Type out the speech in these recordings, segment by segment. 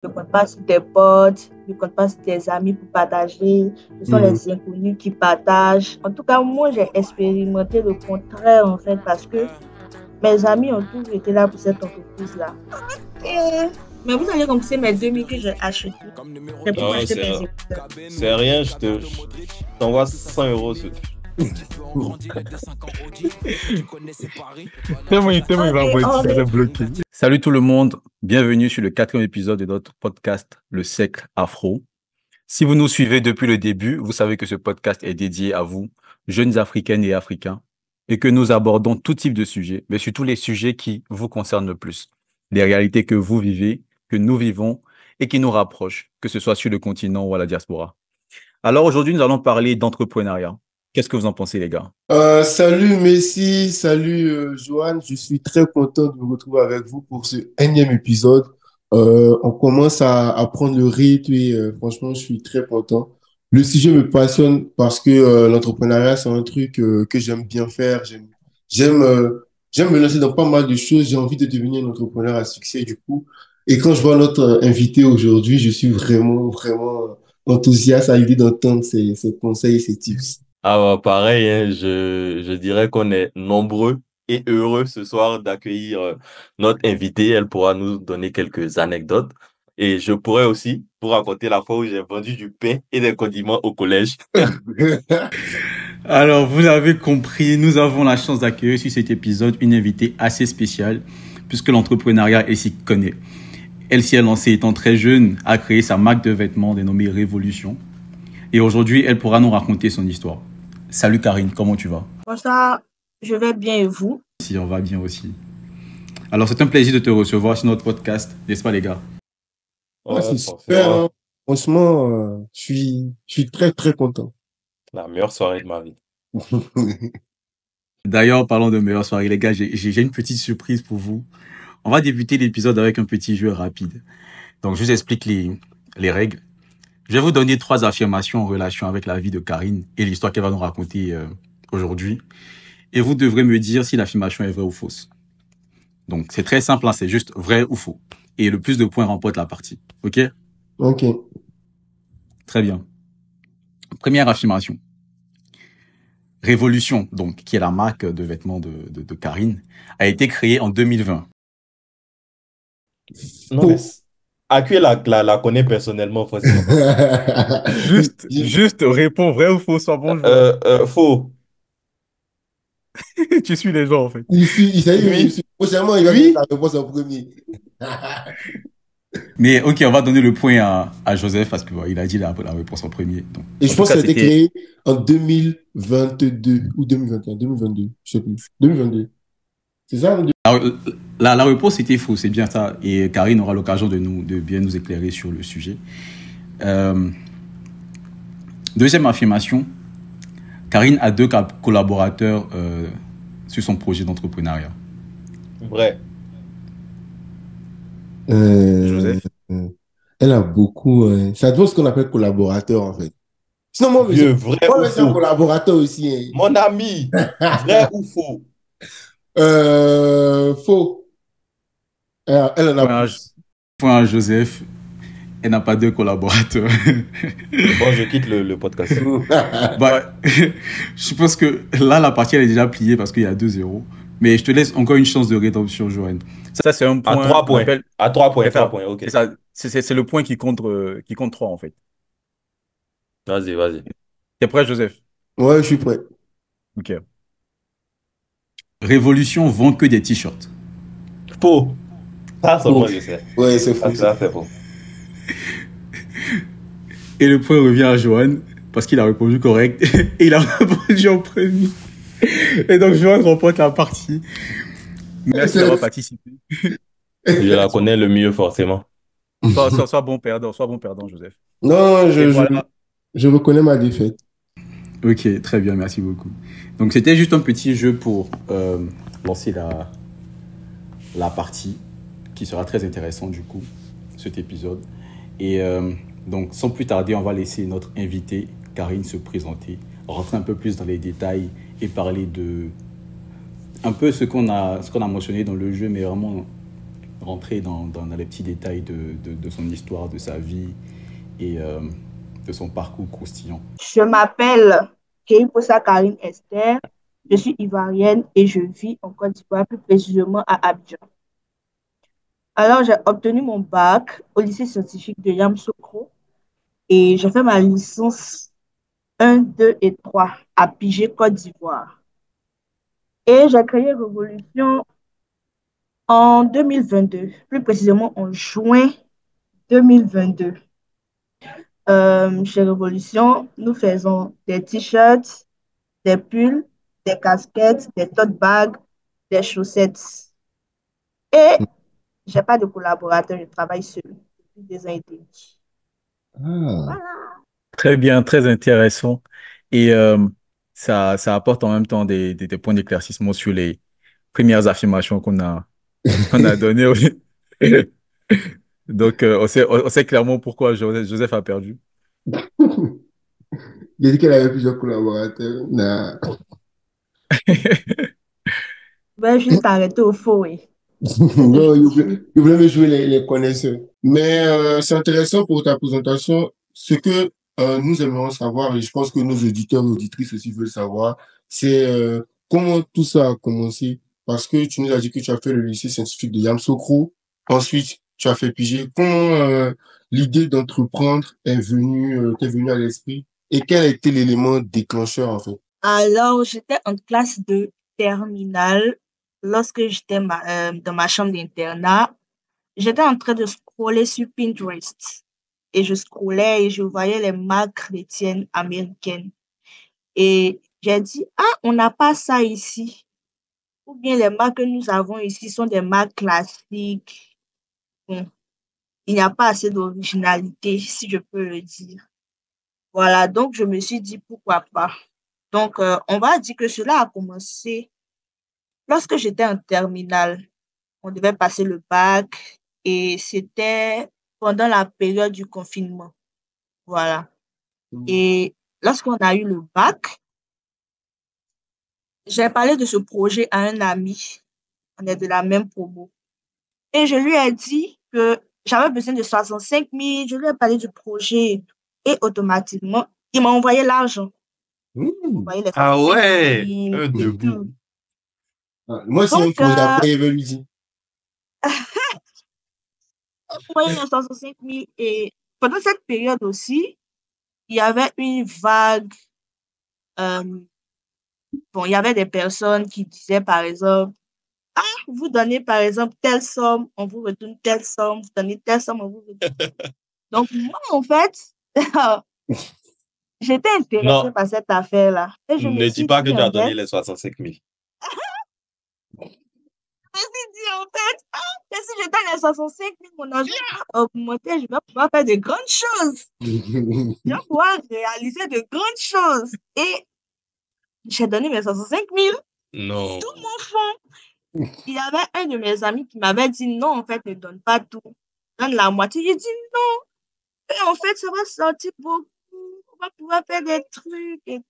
ne compte pas sur tes potes, ne compte pas sur tes amis pour partager. Ce sont les inconnus qui partagent. En tout cas, moi, j'ai expérimenté le contraire, en fait, parce que mes amis ont tous été là pour cette entreprise-là. Mais vous allez comme c'est mes 2000 que j'ai acheté. C'est pour Non, acheter mes écouteurs. c'est rien, je t'envoie 100 euros. Tellement il va envoyer Ok, tout ça bloqué. Salut tout le monde, bienvenue sur le 4e épisode de notre podcast Le Cercle Afro. Si vous nous suivez depuis le début, vous savez que ce podcast est dédié à vous, jeunes Africaines et Africains, et que nous abordons tout type de sujets, mais surtout les sujets qui vous concernent le plus. Les réalités que vous vivez, que nous vivons et qui nous rapprochent, que ce soit sur le continent ou à la diaspora. Alors aujourd'hui, nous allons parler d'entrepreneuriat. Qu'est-ce que vous en pensez, les gars? Salut Messi, salut Johan, je suis très content de me retrouver avec vous pour ce énième épisode. On commence à prendre le rythme et franchement, je suis très content. Le sujet me passionne parce que l'entrepreneuriat, c'est un truc que j'aime bien faire. J'aime, euh, j'aime me lancer dans pas mal de choses. J'ai envie de devenir un entrepreneur à succès du coup. Et quand je vois notre invité aujourd'hui, je suis vraiment enthousiaste à l'idée d'entendre ses conseils et ses tips. Ah bah pareil, hein, je dirais qu'on est nombreux et heureux ce soir d'accueillir notre invitée. Elle pourra nous donner quelques anecdotes. Et je pourrais aussi vous raconter la fois où j'ai vendu du pain et des condiments au collège. Alors, vous l'avez compris, nous avons la chance d'accueillir sur cet épisode une invitée assez spéciale, puisque l'entrepreneuriat, elle s'y connaît. Elle s'y est lancée étant très jeune, a créé sa marque de vêtements dénommée Révolution. Et aujourd'hui, elle pourra nous raconter son histoire. Salut Karine, comment tu vas? bonsoir, je vais bien et vous? Si, on va bien aussi. Alors, c'est un plaisir de te recevoir sur notre podcast, n'est-ce pas les gars? Ouais, Ouais, c'est super, forcément, hein. Franchement, je suis très content. la meilleure soirée de ma vie. D'ailleurs, parlons de meilleure soirée, les gars, j'ai une petite surprise pour vous. On va débuter l'épisode avec un petit jeu rapide. Donc, je vous explique les règles. Je vais vous donner 3 affirmations en relation avec la vie de Karine et l'histoire qu'elle va nous raconter aujourd'hui. Et vous devrez me dire si l'affirmation est vraie ou fausse. Donc, c'est très simple, hein, c'est juste vrai ou faux. Et le plus de points remporte la partie. OK? Ok. Très bien. Première affirmation. Révolution, donc, qui est la marque de vêtements de Karine, a été créée en 2020. Non, mais Faux. Aku la connaît personnellement, forcément. Juste réponds vrai ou faux, sois bon joueur. Faux. Tu suis les gens, en fait. Il s'agit de Oui. monsieur. Prochainement, il va donner Oui. la réponse en premier. Mais ok, on va donner le point à Joseph parce que il a dit la réponse en premier. Donc, Et en je tout pense que cas, ça a été c'était créé en 2022 ou 2021, 2022, je sais plus. 2022. C'est ça? la réponse était faux, c'est bien ça. Et Karine aura l'occasion de bien nous éclairer sur le sujet. Euh, Deuxième affirmation, Karine a 2 collaborateurs sur son projet d'entrepreneuriat. Vrai. Euh, Joseph? Elle a beaucoup. Ça doit ce qu'on appelle collaborateur, en fait. Sinon, Vieux, vrai ou moi, c'est un faux? collaborateur aussi, Mon ami, vrai ou faux? hein. Faux. Elle en a Point à, plus. point à Joseph, elle n'a pas 2 collaborateurs. Bon, je quitte le podcast. Bah, je pense que là, la partie elle est déjà pliée parce qu'il y a 2-0. Mais je te laisse encore une chance de rédemption, Johan. Ça, c'est un À point, 3 on points. appelle. À 3 points, C'est 3 ça. points, ok. C'est ça. C'est le point qui compte 3, en fait. Vas-y, vas-y. T'es prêt, Joseph? Ouais, je suis prêt. Ok. Révolution vend que des t-shirts. Faux. Ça Faux. seulement, je sais. Ouais, c'est Ça, faux. ça, c'est faux. Et le point revient à Johan parce qu'il a répondu correct et il a répondu en premier. Et donc, Johan remporte la partie. Merci d'avoir participé. Je la connais le mieux, forcément. Sois bon perdant, Joseph. Non, Et voilà. je reconnais ma défaite. Ok, très bien, merci beaucoup. Donc c'était juste un petit jeu pour lancer la partie qui sera très intéressante du coup, cet épisode. Et donc sans plus tarder, on va laisser notre invitée Karine se présenter, rentrer un peu plus dans les détails et parler de un peu ce qu'on a mentionné dans le jeu, mais vraiment rentrer dans les petits détails de son histoire, de sa vie et de son parcours croustillant. Je m'appelle Keiposa Karine Esther. Je suis ivoirienne et je vis en Côte d'Ivoire, plus précisément à Abidjan. Alors, j'ai obtenu mon bac au lycée scientifique de Yamoussoukro et j'ai fait ma licence 1, 2 et 3 à Pigé, Côte d'Ivoire. Et j'ai créé Révolution en 2022, plus précisément en juin 2022. Chez Révolution, nous faisons des t-shirts, des pulls, des casquettes, des tote bags, des chaussettes. Et j'ai pas de collaborateur, je travaille seul depuis des années et demi. Ah. Voilà. Très bien, très intéressant. Et ça apporte en même temps des points d'éclaircissement sur les premières affirmations qu'on a données. Donc, on sait clairement pourquoi Joseph a perdu. Il a dit qu'elle avait plusieurs collaborateurs. Nah. Je vais juste arrêter au faux, oui. Non, il voulait me jouer les connaisseurs. Mais c'est intéressant pour ta présentation. Ce que nous aimerions savoir, et je pense que nos auditeurs et auditrices aussi veulent savoir, c'est comment tout ça a commencé. Parce que tu nous as dit que tu as fait le lycée scientifique de Yamoussoukro. Ensuite, tu as fait piger. Comment l'idée d'entreprendre t'est venue à l'esprit? Et quel a été l'élément déclencheur, en fait? Alors, j'étais en classe de terminale lorsque j'étais dans ma chambre d'internat. J'étais en train de scroller sur Pinterest et je scrollais et je voyais les marques chrétiennes américaines. Et j'ai dit, ah, on n'a pas ça ici. Ou bien les marques que nous avons ici sont des marques classiques. Bon, il n'y a pas assez d'originalité, si je peux le dire. Voilà, donc je me suis dit, pourquoi pas. Donc, on va dire que cela a commencé lorsque j'étais en terminale. On devait passer le bac et c'était pendant la période du confinement. Voilà. Et lorsqu'on a eu le bac, j'ai parlé de ce projet à un ami. On est de la même promo. Et je lui ai dit que j'avais besoin de 65 000. Je lui ai parlé du projet et tout. Et automatiquement, il m'a envoyé l'argent. Il m'a envoyé les Ah 65 ouais, 000 un et debout. tout. Ah, moi, c'est un Donc, projet. Après, il veut lui dire. envoyé les 65 000 et pendant cette période aussi, il y avait une vague. euh, bon, il y avait des personnes qui disaient, par exemple, ah, vous donnez, par exemple, telle somme, on vous retourne telle somme, vous donnez telle somme, on vous retourne. Donc, moi, en fait, j'étais intéressée Non, par cette affaire-là. Et je me ne dis suis pas que dit, tu as en donné fait, les 65 000. ah, mais si je donne les 65 000, mon argent va augmenter, je vais pouvoir faire de grandes choses. Je vais pouvoir réaliser de grandes choses. Et j'ai donné mes 65 000, Non. tout mon fonds. Il y avait un de mes amis qui m'avait dit non, en fait, ne donne pas tout. Donne la moitié. J'ai dit non. Et en fait, ça va sortir beaucoup. On va pouvoir faire des trucs.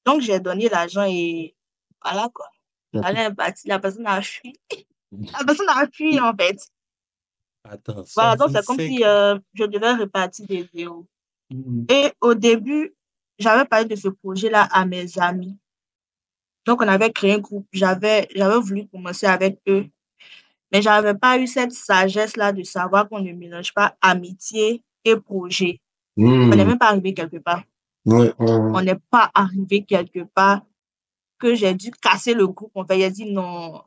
Donc, j'ai donné l'argent et voilà quoi. J'allais partir. La personne a fui. La personne a fui, en fait. Attends, Voilà, donc c'est comme 65. si je devais repartir des zéro. Mhm. Et au début, j'avais parlé de ce projet-là à mes amis. Donc, on avait créé un groupe. J'avais voulu commencer avec eux. Mais j'avais pas eu cette sagesse-là de savoir qu'on ne mélange pas amitié et projet. On n'est Hmm. même pas arrivé quelque part. Ouais, ouais, ouais. On n'est pas arrivé quelque part que j'ai dû casser le groupe. En fait, j'ai dit non.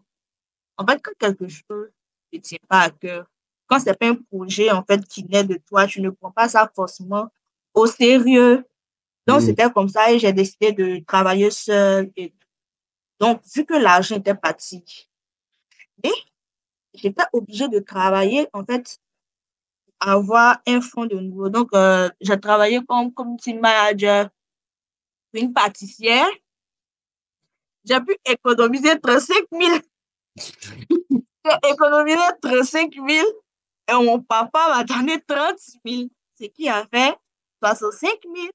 En fait, quand quelque chose ne tient pas à cœur, quand c'est pas un projet en fait qui naît de toi, tu ne prends pas ça forcément au sérieux. Donc, Hmm. c'était comme ça et j'ai décidé de travailler seule. Et donc, vu que l'argent était parti, et j'étais obligée de travailler en fait avoir un fonds de nouveau. Donc, j'ai travaillé comme community manager pour une pâtissière. J'ai pu économiser 35 000. J'ai économisé 35 000 et mon papa m'a donné 30 000, ce qui a fait 65 000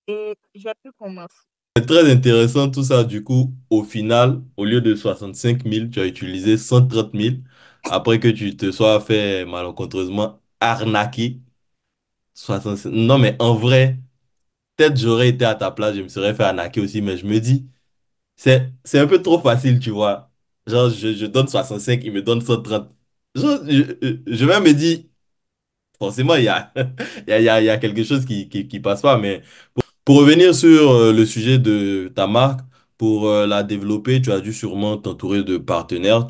et j'ai pu commencer. C'est très intéressant tout ça. Du coup, au final, au lieu de 65 000, tu as utilisé 130 000. après que tu te sois fait malencontreusement arnaquer 65. Non, mais en vrai, peut-être j'aurais été à ta place, je me serais fait arnaquer aussi, mais je me dis, c'est un peu trop facile, tu vois. Genre, je donne 65, il me donne 130. Genre, je vais me dire, forcément, il y a, il y a quelque chose qui passe pas, mais pour revenir sur le sujet de ta marque, pour la développer, tu as dû sûrement t'entourer de partenaires.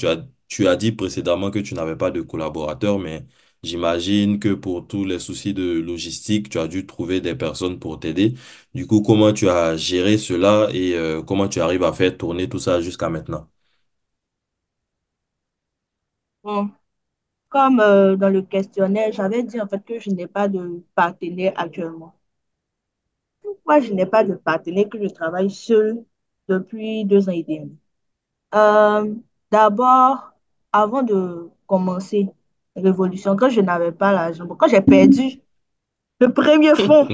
Tu as dit précédemment que tu n'avais pas de collaborateurs, mais j'imagine que pour tous les soucis de logistique, tu as dû trouver des personnes pour t'aider. Du coup, comment tu as géré cela et comment tu arrives à faire tourner tout ça jusqu'à maintenant? Bon, comme dans le questionnaire, j'avais dit en fait que je n'ai pas de partenaire actuellement. Pourquoi je n'ai pas de partenaire, que je travaille seule depuis 2 ans et demi? Euh, D'abord, avant de commencer Révolution, quand je n'avais pas l'argent, bon, quand j'ai perdu le premier fonds,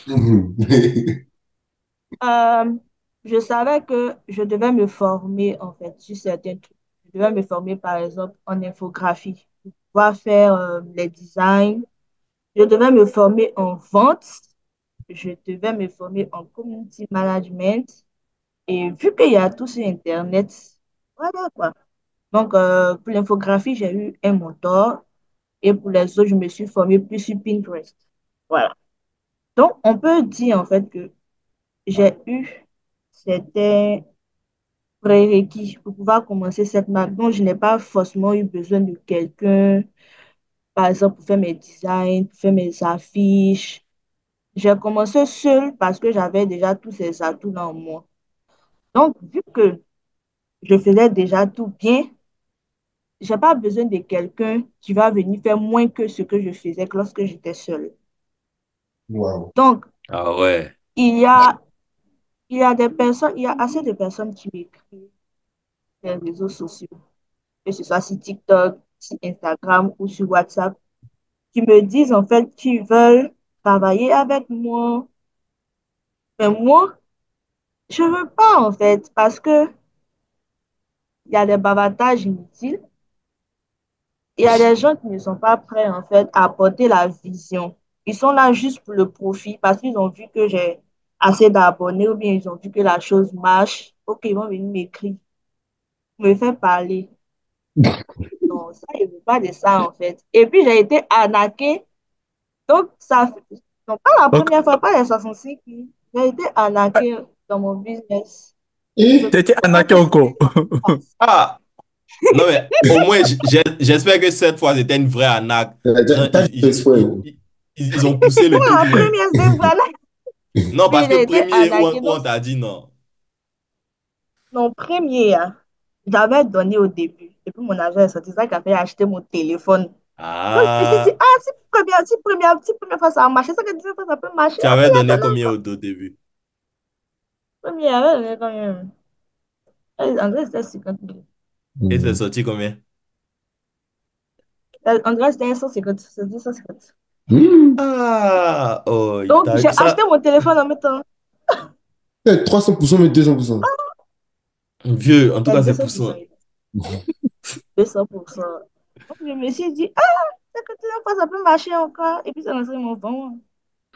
Mhm. euh, je savais que je devais me former en fait sur certains trucs. Je devais me former par exemple en infographie pour pouvoir faire les designs. Je devais me former en vente. Je devais me former en community management. Et vu qu'il y a tout sur Internet, voilà quoi. Donc, pour l'infographie, j'ai eu un mentor. Et pour les autres, je me suis formée plus sur Pinterest. Voilà. Donc, on peut dire en fait que j'ai eu certains prérequis pour pouvoir commencer cette marque. Donc, je n'ai pas forcément eu besoin de quelqu'un, par exemple, pour faire mes designs, pour faire mes affiches. J'ai commencé seule parce que j'avais déjà tous ces atouts-là en moi. Donc, vu que je faisais déjà tout bien, j'ai pas besoin de quelqu'un qui va venir faire moins que ce que je faisais que lorsque j'étais seule. Wow. Donc, Ah ouais. il y a, il y a des personnes, il y a assez de personnes qui m'écrivent sur les réseaux sociaux, que ce soit sur TikTok, sur Instagram ou sur WhatsApp, qui me disent en fait qu'ils veulent travailler avec moi. Mais moi, je veux pas en fait parce que il y a des bavardages inutiles. Il y a des gens qui ne sont pas prêts en fait à apporter la vision. Ils sont là juste pour le profit parce qu'ils ont vu que j'ai assez d'abonnés ou bien ils ont vu que la chose marche. Ok, ils vont venir m'écrire, me faire parler. Non, ça, je ne veux pas de ça en fait. Et puis j'ai été arnaquée. Donc, ça fait, non, pas la Donc, première fois, pas les 65 000. J'ai été arnaquée dans mon business. Je Et t'as été ne veux pas arnaqué que ce encore. soit comme ça. Ah, non mais au moins, j'espère que cette fois, c'était une vraie arnaque. Genre, t'as fait exprès. ils ont poussé le Pour truc la loin. première, c'était voilà. Non, Oui, parce que j'ai été premier, arnaquée. où Donc, on t'a dit non. mon premier, hein, j'avais donné au début. Et puis mon agent est sorti. C'est ça qui a fait acheter mon téléphone. Donc, je me suis dit, Ah, ah, si première fois ça a marché, ça que deuxième fois ça peut marcher. tu On peut avais y donné attendre combien encore. au début? Premier, ouais, quand même. En vrai, c'était 50 000. Et c'est Mhm. sorti combien? En vrai, c'était 150. C'était 150. Mhm. Ah, oh, Donc, j'ai acheté ça, mon téléphone en même temps. 300%, mais 200%. vieux, en tout À cas, c'est 200%. poussant. 200%. Donc, je me suis dit, ah, c'est que deuxième fois ça peut marcher encore. Et puis, ça lancé mon bon.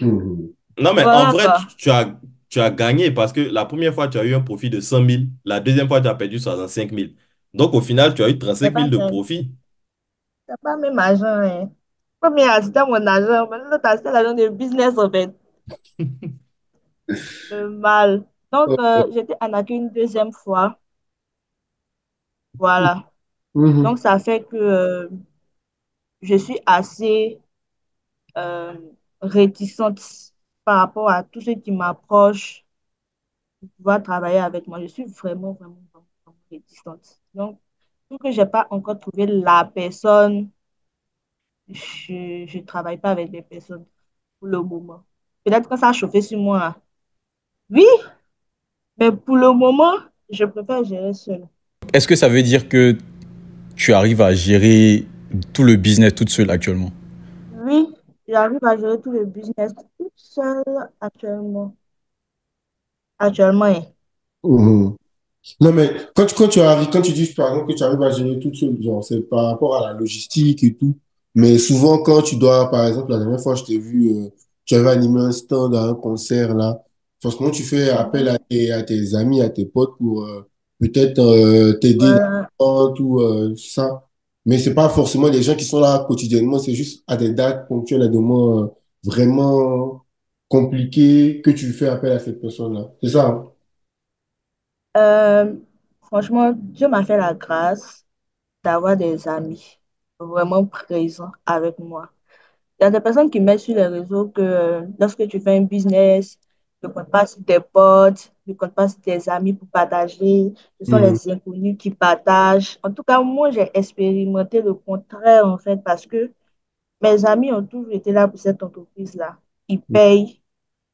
Mhm. Non, mais en Voilà vrai, quoi. tu as gagné parce que la première fois, tu as eu un profit de 100 000. La deuxième fois, tu as perdu 65 000. Donc, au final, tu as eu C'est 35 000 pas de ça. profit. C'est pas même argent. Hein. Premier, c'était mon argent. Maintenant, l'autre, c'était l'argent de business en fait. Le mal. Donc, j'étais arnaquée une deuxième fois. Voilà. Mhm. Donc, ça fait que je suis assez euh, réticente par rapport à tous ceux qui m'approchent pour pouvoir travailler avec moi. Je suis vraiment réticente. Donc, vu que je n'ai pas encore trouvé la personne, je ne travaille pas avec des personnes pour le moment. Peut-être que ça a chauffé sur moi, là. Oui, mais pour le moment, je préfère gérer seule. Est-ce que ça veut dire que tu arrives à gérer tout le business toute seule actuellement? Oui, j'arrive à gérer tout le business toute seule actuellement. Actuellement, hein. Mhm. Non, mais quand tu arrives, quand tu dis, par exemple, que tu arrives à gérer tout seul, genre, c'est par rapport à la logistique et tout. Mais souvent, quand tu dois, par exemple, la dernière fois, je t'ai vu, tu avais animé un stand à un concert, là. Forcément, tu fais appel Mhm. à tes amis, à tes potes pour peut-être t'aider dans Voilà. la vente ou ça. Mais c'est pas forcément les gens qui sont là quotidiennement, c'est juste à des dates ponctuelles, à des moments vraiment compliqués que tu fais appel à cette personne-là. C'est ça, hein? Euh, Franchement, Dieu m'a fait la grâce d'avoir des amis vraiment présents avec moi. Il y a des personnes qui mettent sur les réseaux que lorsque tu fais un business, ne compte pas sur tes potes, ne compte pas sur tes amis pour partager. Ce sont Mhm. les inconnus qui partagent. En tout cas, moi, j'ai expérimenté le contraire, en fait, parce que mes amis ont toujours été là pour cette entreprise-là. Ils payent.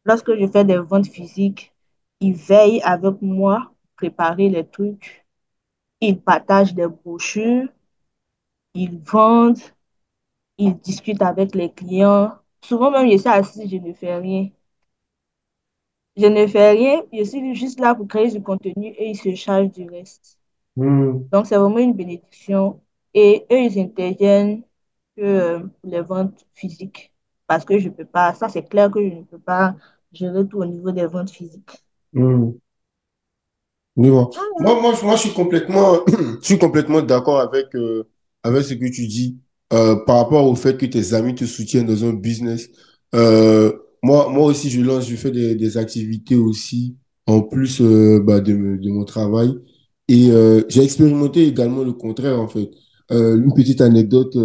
Lorsque je fais des ventes physiques, ils veillent avec moi, préparer les trucs. Ils partagent des brochures, ils vendent, ils discutent avec les clients. Souvent même, je suis assise, je ne fais rien. Je ne fais rien, je suis juste là pour créer du contenu et ils se chargent du reste. Mhm. Donc, c'est vraiment une bénédiction. Et eux, ils interviennent que pour les ventes physiques. Parce que je peux pas, ça c'est clair que je ne peux pas gérer tout au niveau des ventes physiques. Mhm. Je vois. Voilà. Je suis complètement, je suis complètement d'accord avec ce que tu dis par rapport au fait que tes amis te soutiennent dans un business. Moi aussi, je fais des activités aussi en plus de mon travail. Et j'ai expérimenté également le contraire, en fait. Une petite anecdote,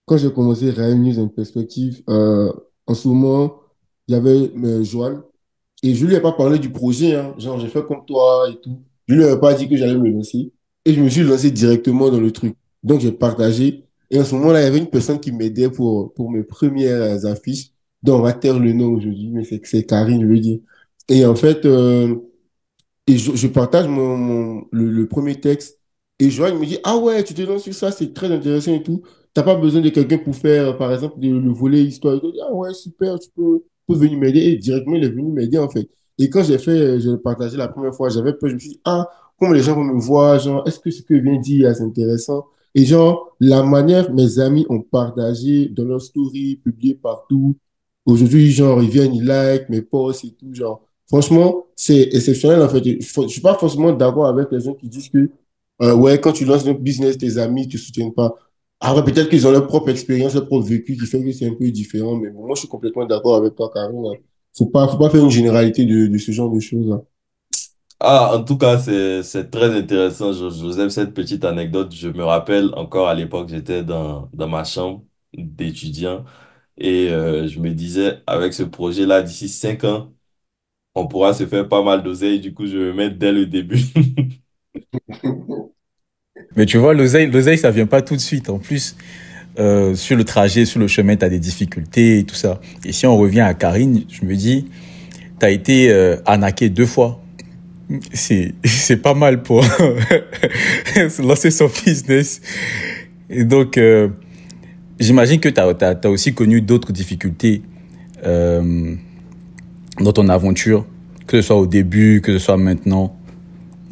quand j'ai commencé Real News en perspective, en ce moment, il y avait Joël. Et je lui ai pas parlé du projet, hein. Genre, j'ai fait comme toi et tout. Je lui ai pas dit que j'allais me lancer. Et je me suis lancé directement dans le truc. Donc, j'ai partagé. Et en ce moment-là, il y avait une personne qui m'aidait pour mes premières affiches, dont on va taire le nom aujourd'hui, mais c'est Karine, je veux dire. Et en fait, et je partage le premier texte. Et Joanne me dit, ah ouais, tu te lances sur ça, c'est très intéressant et tout. T'as pas besoin de quelqu'un pour faire, par exemple, le volet histoire. Je dis, ah ouais, super, tu peux venir m'aider. Et directement, il est venu m'aider, en fait. Et quand je l'ai partagé la première fois, j'avais peur, je me suis dit, ah, comment les gens vont me voir, genre, est-ce que ce que vient dire, c'est intéressant? Et genre, la manière, mes amis ont partagé dans leurs stories, publié partout. Aujourd'hui, genre, ils viennent, ils like mes posts et tout, genre. Franchement, c'est exceptionnel en fait. Je suis pas forcément d'accord avec les gens qui disent que ouais, quand tu lances un business, tes amis te soutiennent pas. Après, peut-être qu'ils ont leur propre expérience, leur propre vécu qui fait que c'est un peu différent. Mais bon, moi, je suis complètement d'accord avec toi, Karine, hein. Faut pas faire une généralité de ce genre de choses, hein. Ah, en tout cas, c'est très intéressant, Joseph, cette petite anecdote. Je me rappelle encore à l'époque, j'étais dans ma chambre d'étudiant et je me disais, avec ce projet-là, d'ici 5 ans, on pourra se faire pas mal d'oseille. Du coup, je vais me mettre dès le début. Mais tu vois, l'oseille, ça vient pas tout de suite. En plus, sur le trajet, sur le chemin, tu as des difficultés et tout ça. Et si on revient à Karine, je me dis, tu as été arnaqué 2 fois. C'est pas mal pour lancer son business. Et donc, j'imagine que tu as aussi connu d'autres difficultés euh, dans ton aventure, que ce soit au début, que ce soit maintenant.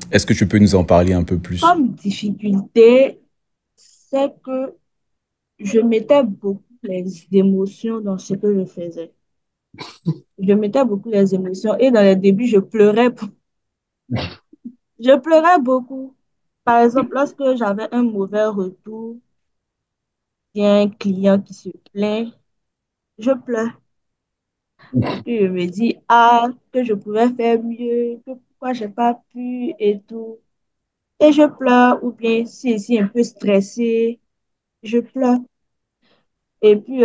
Est-ce que tu peux nous en parler un peu plus? Comme difficulté, c'est que je mettais beaucoup les émotions dans ce que je faisais. Je mettais beaucoup les émotions et dans les débuts, je pleurais beaucoup. Par exemple, lorsque j'avais un mauvais retour, il y a un client qui se plaint, je pleure. Parce que je me dis, ah, que je pouvais faire mieux, que pourquoi j'ai pas pu et tout. Et je pleure, ou bien si je suis un peu stressée, je pleure. Et puis,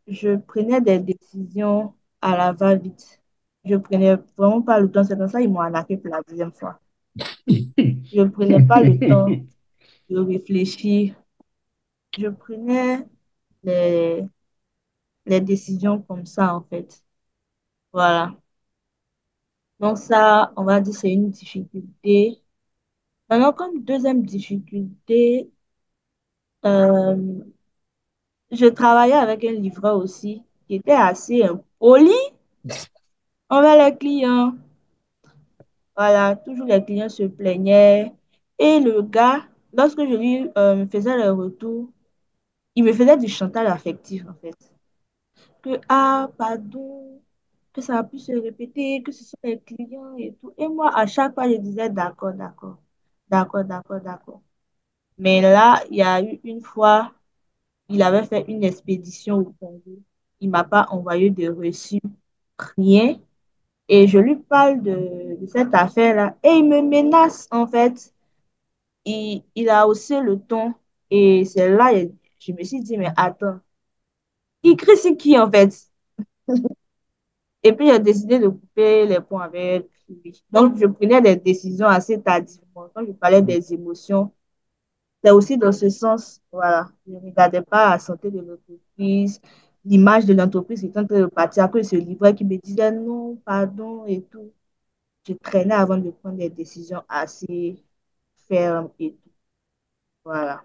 je prenais des décisions à la va-vite. Je prenais vraiment pas le temps. C'est comme ça qu'ils m'ont arnaqué pour la deuxième fois. Je ne prenais pas le temps de réfléchir. Je prenais les, les décisions comme ça, en fait. Voilà. Donc ça, on va dire, c'est une difficulté. Maintenant, comme deuxième difficulté, euh, je travaillais avec un livreur aussi qui était assez impoli envers les clients. Voilà, toujours les clients se plaignaient. Et le gars, lorsque je lui faisais le retour, il me faisait du chantage affectif, en fait. Que, ah, pardon, que ça a pu se répéter, que ce sont les clients et tout. Et moi, à chaque fois, je disais d'accord, d'accord, d'accord, d'accord, d'accord. Mais là, il y a eu une fois, il avait fait une expédition au Congo. Il m'a pas envoyé de reçu, rien. Et je lui parle de cette affaire-là. Et il me menace, en fait. Il a haussé le ton. Et c'est là, je me suis dit, mais attends, il crie c'est qui, en fait? Et puis, j'ai décidé de couper les ponts avec lui. Donc, je prenais des décisions assez tardivement. Quand je parlais des émotions, c'est aussi dans ce sens, voilà. Je ne regardais pas la santé de l'entreprise, l'image de l'entreprise qui était en train de partir. Après, ce livreur qui me disait non, pardon et tout. Je traînais avant de prendre des décisions assez fermes et tout. Voilà.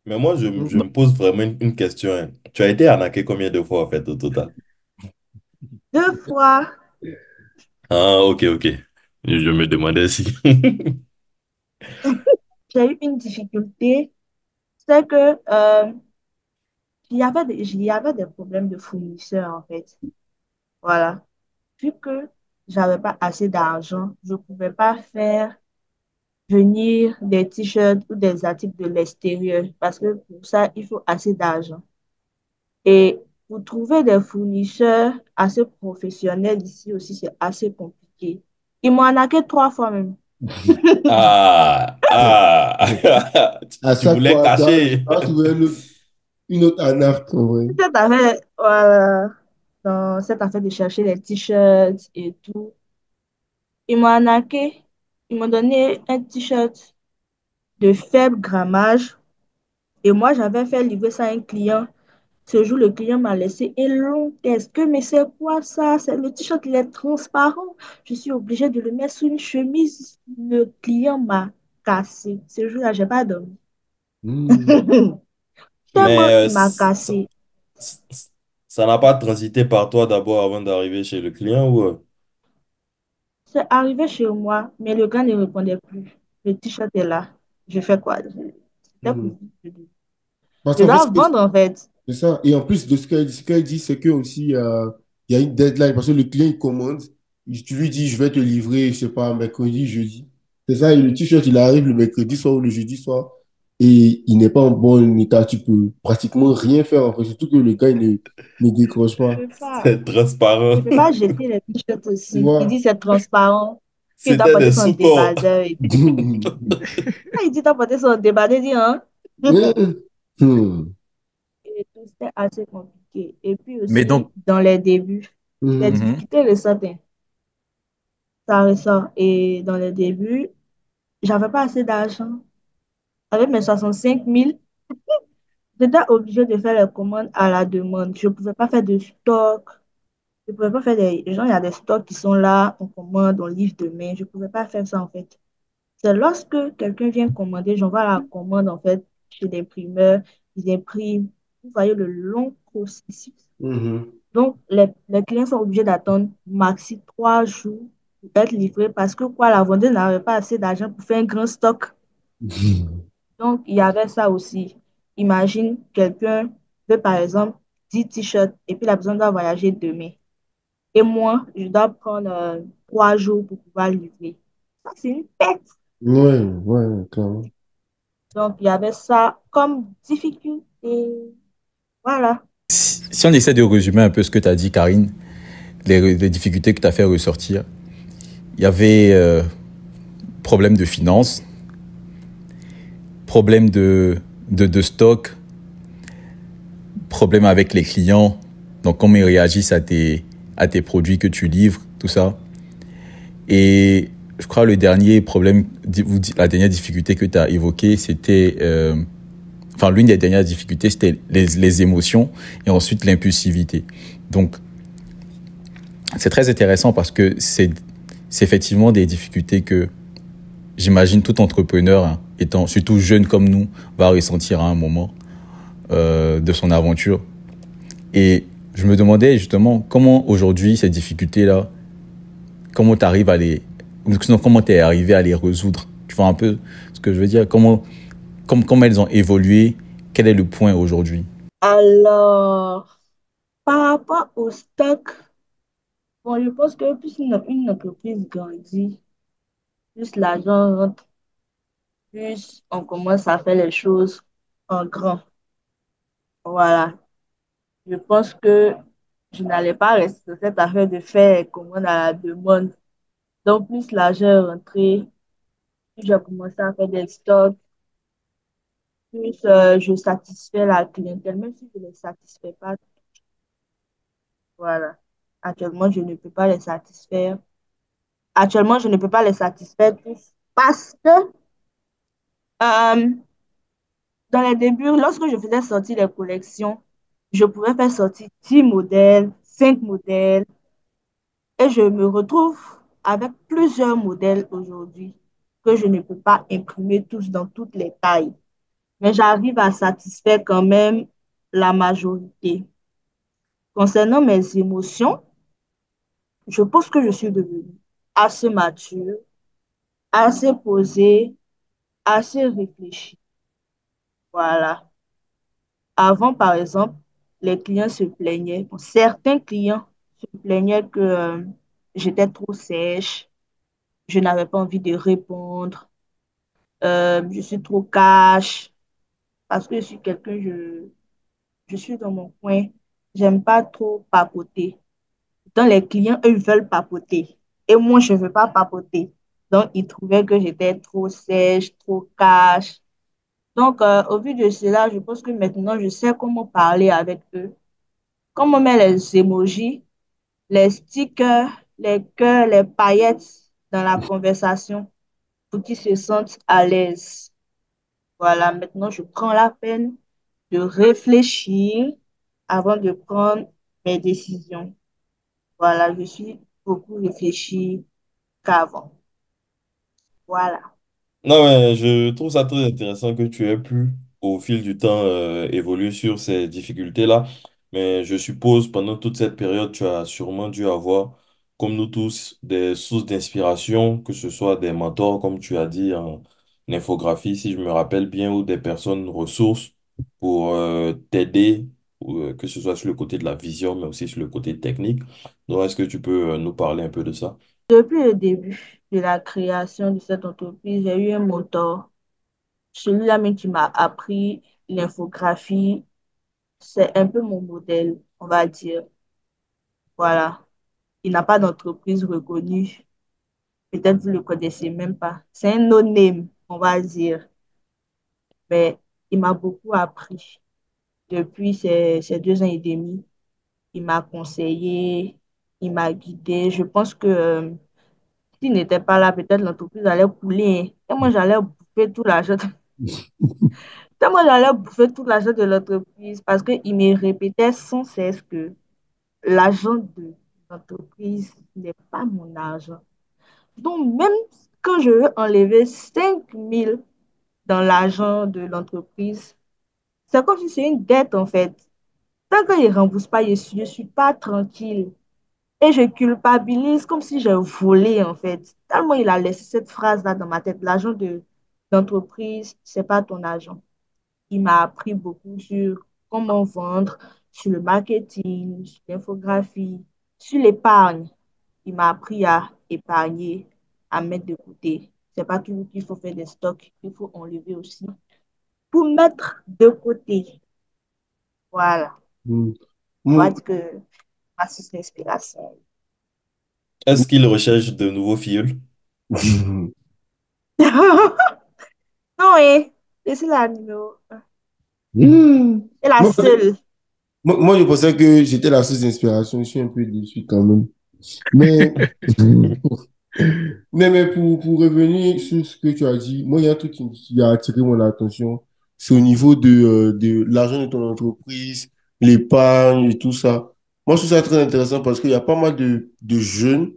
Mais moi, je Mhm. me pose vraiment une question, hein. Tu as été arnaqué combien de fois, en fait, au total? 2 fois, Ah, ok, ok. Je me demandais si. j'ai eu une difficulté. C'est que il y avait des problèmes de fournisseurs, en fait. Voilà. Vu que j'avais pas assez d'argent, je pouvais pas faire venir des t-shirts ou des articles de l'extérieur parce que pour ça, il faut assez d'argent. Et pour trouver des fournisseurs assez professionnels ici aussi, c'est assez compliqué. Ils m'ont arnaqué 3 fois même. Ah, ah. À Tu chaque voulais fois, cacher. tu as trouvé une autre anarque, en vrai. Cette affaire, dans cette affaire de chercher les t-shirts et tout, ils m'ont arnaqué. Ils m'ont donné un t-shirt de faible grammage et moi, j'avais fait livrer ça à un client. Ce jour, le client m'a laissé un long test. Mais c'est quoi ça? Le t-shirt, il est transparent. Je suis obligée de le mettre sous une chemise. Le client m'a cassé. Ce jour-là, j'ai pas dormi. Hmm. Tellement Mais il m'a cassé. ça- ça n'a pas transité par toi d'abord avant d'arriver chez le client ou... C'est arrivé chez moi, mais le gars ne répondait plus. Le t-shirt est là. Je fais quoi? C'était Hmm. pour Parce je qu'en fait, dois vendre, en fait. c'est ça. Et en plus de ce qu'elle dit, c'est que aussi, il y a une deadline. Parce que le client, il commande. Tu lui dis, je vais te livrer, je sais pas, mercredi, jeudi. C'est ça. Et le t-shirt, il arrive le mercredi soir ou le jeudi soir. Et il n'est pas en bon état. Tu peux pratiquement rien faire, en fait. Surtout que le gars, ne décroche pas. Je C'est transparent. peux pas jeter les t-shirts Tu aussi. Il vois? dit c'est transparent. Qu'il doit C'était porter des son sous-corps. débardeur et tout. Ah, il dit doit porter son débardeur, il dit, hein? Hmm. Et tout, c'était assez compliqué. Et puis Mais aussi, donc, dans les débuts, les Mhm. mhm. difficultés ressortent, hein. Ça ressort. Et dans les débuts, j'avais pas assez d'argent. Avec mes 65 000, j'étais obligée de faire les commandes à la demande. Je pouvais pas faire de stock. Je pouvais pas faire des... Genre, il y a des stocks qui sont là, on commande, on livre demain. Je pouvais pas faire ça, en fait. C'est lorsque quelqu'un vient commander, j'envoie la commande, en fait, chez l'imprimeur. Ils impriment. Vous voyez le long processus. Mhm. Donc, les clients sont obligés d'attendre maxi 3 jours pour être livrés parce que quoi, la vendeuse n'avait pas assez d'argent pour faire un grand stock. Donc, il y avait ça aussi. Imagine, quelqu'un veut par exemple 10 t-shirts et puis la personne doit voyager demain. Et moi, je dois prendre 3 jours pour pouvoir livrer. Ça, c'est une perte. Ouais, ouais, clairement. Donc, il y avait ça comme difficulté. Voilà. Si on essaie de résumer un peu ce que tu as dit, Karine, les difficultés que tu as fait ressortir, il y avait problème de finances, problème de stock, problème avec les clients, donc comment ils réagissent à tes produits que tu livres, tout ça. Et je crois le dernier problème, la dernière difficulté que tu as évoquée, c'était... enfin, l'une des dernières difficultés, c'était les émotions et ensuite l'impulsivité. Donc, c'est très intéressant parce que c'est effectivement des difficultés que j'imagine tout entrepreneur, hein, étant surtout jeune comme nous, va ressentir à un moment de son aventure. Et je me demandais justement comment aujourd'hui ces difficultés-là, comment tu arrives Sinon, comment tu es arrivé à les résoudre? Tu vois un peu ce que je veux dire? Comment elles ont évolué? Quel est le point aujourd'hui? Alors, par rapport au stock, bon, je pense que plus une entreprise grandit, plus l'argent rentre, plus on commence à faire les choses en grand. Voilà. Je pense que je n'allais pas rester sur cette affaire de faire commande à la demande. Donc, plus l'argent est rentré, plus j'ai commencé à faire des stocks, plus je satisfais la clientèle, même si je ne les satisfais pas. Voilà. Actuellement, je ne peux pas les satisfaire. Actuellement, je ne peux pas les satisfaire tous parce que euh, dans les débuts, lorsque je faisais sortir les collections, je pouvais faire sortir 10 modèles, 5 modèles, et je me retrouve avec plusieurs modèles aujourd'hui que je ne peux pas imprimer tous dans toutes les tailles. Mais j'arrive à satisfaire quand même la majorité. Concernant mes émotions, je pense que je suis devenue assez mature, assez posée, assez réfléchie. Voilà. Avant, par exemple, les clients se plaignaient. Bon, certains clients se plaignaient que j'étais trop sèche, je n'avais pas envie de répondre, je suis trop cash, parce que je suis quelqu'un, je suis dans mon coin, j'aime pas trop papoter. Donc, les clients, eux, veulent papoter. Et moi, je ne veux pas papoter. Donc, ils trouvaient que j'étais trop sèche, trop cash. Donc, au vu de cela, je pense que maintenant, je sais comment parler avec eux. Comment mettre les emojis, les stickers, les cœurs, les paillettes dans la conversation pour qu'ils se sentent à l'aise. Voilà, maintenant, je prends la peine de réfléchir avant de prendre mes décisions. Voilà, je suis beaucoup réfléchie qu'avant. Voilà. Non, mais je trouve ça très intéressant que tu aies pu, au fil du temps, évoluer sur ces difficultés-là. Mais je suppose, pendant toute cette période, tu as sûrement dû avoir, comme nous tous, des sources d'inspiration, que ce soit des mentors, comme tu as dit, en infographie, si je me rappelle bien, ou des personnes ressources pour t'aider, ou, que ce soit sur le côté de la vision, mais aussi sur le côté technique. Donc, est-ce que tu peux nous parler un peu de ça? Depuis le début de la création de cette entreprise, j'ai eu un mentor. Celui-là même qui m'a appris l'infographie, c'est un peu mon modèle, on va dire. Voilà. Il n'a pas d'entreprise reconnue. Peut-être vous ne le connaissez même pas. C'est un no-name, on va dire. Mais il m'a beaucoup appris depuis ces 2 ans et demi. Il m'a conseillé, il m'a guidé. Je pense que s'il n'était pas là, peut-être l'entreprise allait couler, hein. Et moi, j'allais bouffer tout l'argent. Et moi, j'allais bouffer tout l'argent de l'entreprise parce qu'il me répétait sans cesse que l'argent de l'entreprise n'est pas mon argent. Donc, même quand je veux enlever 5 000 dans l'argent de l'entreprise, c'est comme si c'est une dette en fait. Tant qu'il ne rembourse pas, je suis pas tranquille. Et je culpabilise comme si j'ai volé, en fait. Tellement il a laissé cette phrase-là dans ma tête. L'argent de l'entreprise, c'est pas ton argent. Il m'a appris beaucoup sur comment vendre, sur le marketing, sur l'infographie, sur l'épargne. Il m'a appris à épargner, à mettre de côté. C'est pas toujours qu'il faut faire des stocks, il faut enlever aussi pour mettre de côté. Voilà. Mm. On va Moi, dire que ma source d'inspiration. Est-ce qu'il recherche de nouveaux filles? Non, eh, je suis la numéro un. Mm. Et la Moi, seule. je pensais que j'étais la source d'inspiration. Je suis un peu déçu quand même. Mais, mais pour revenir sur ce que tu as dit, moi, il y a un truc qui a attiré mon attention. C'est au niveau de l'argent de ton entreprise, l'épargne et tout ça. Moi, je trouve ça très intéressant parce qu'il y a pas mal de jeunes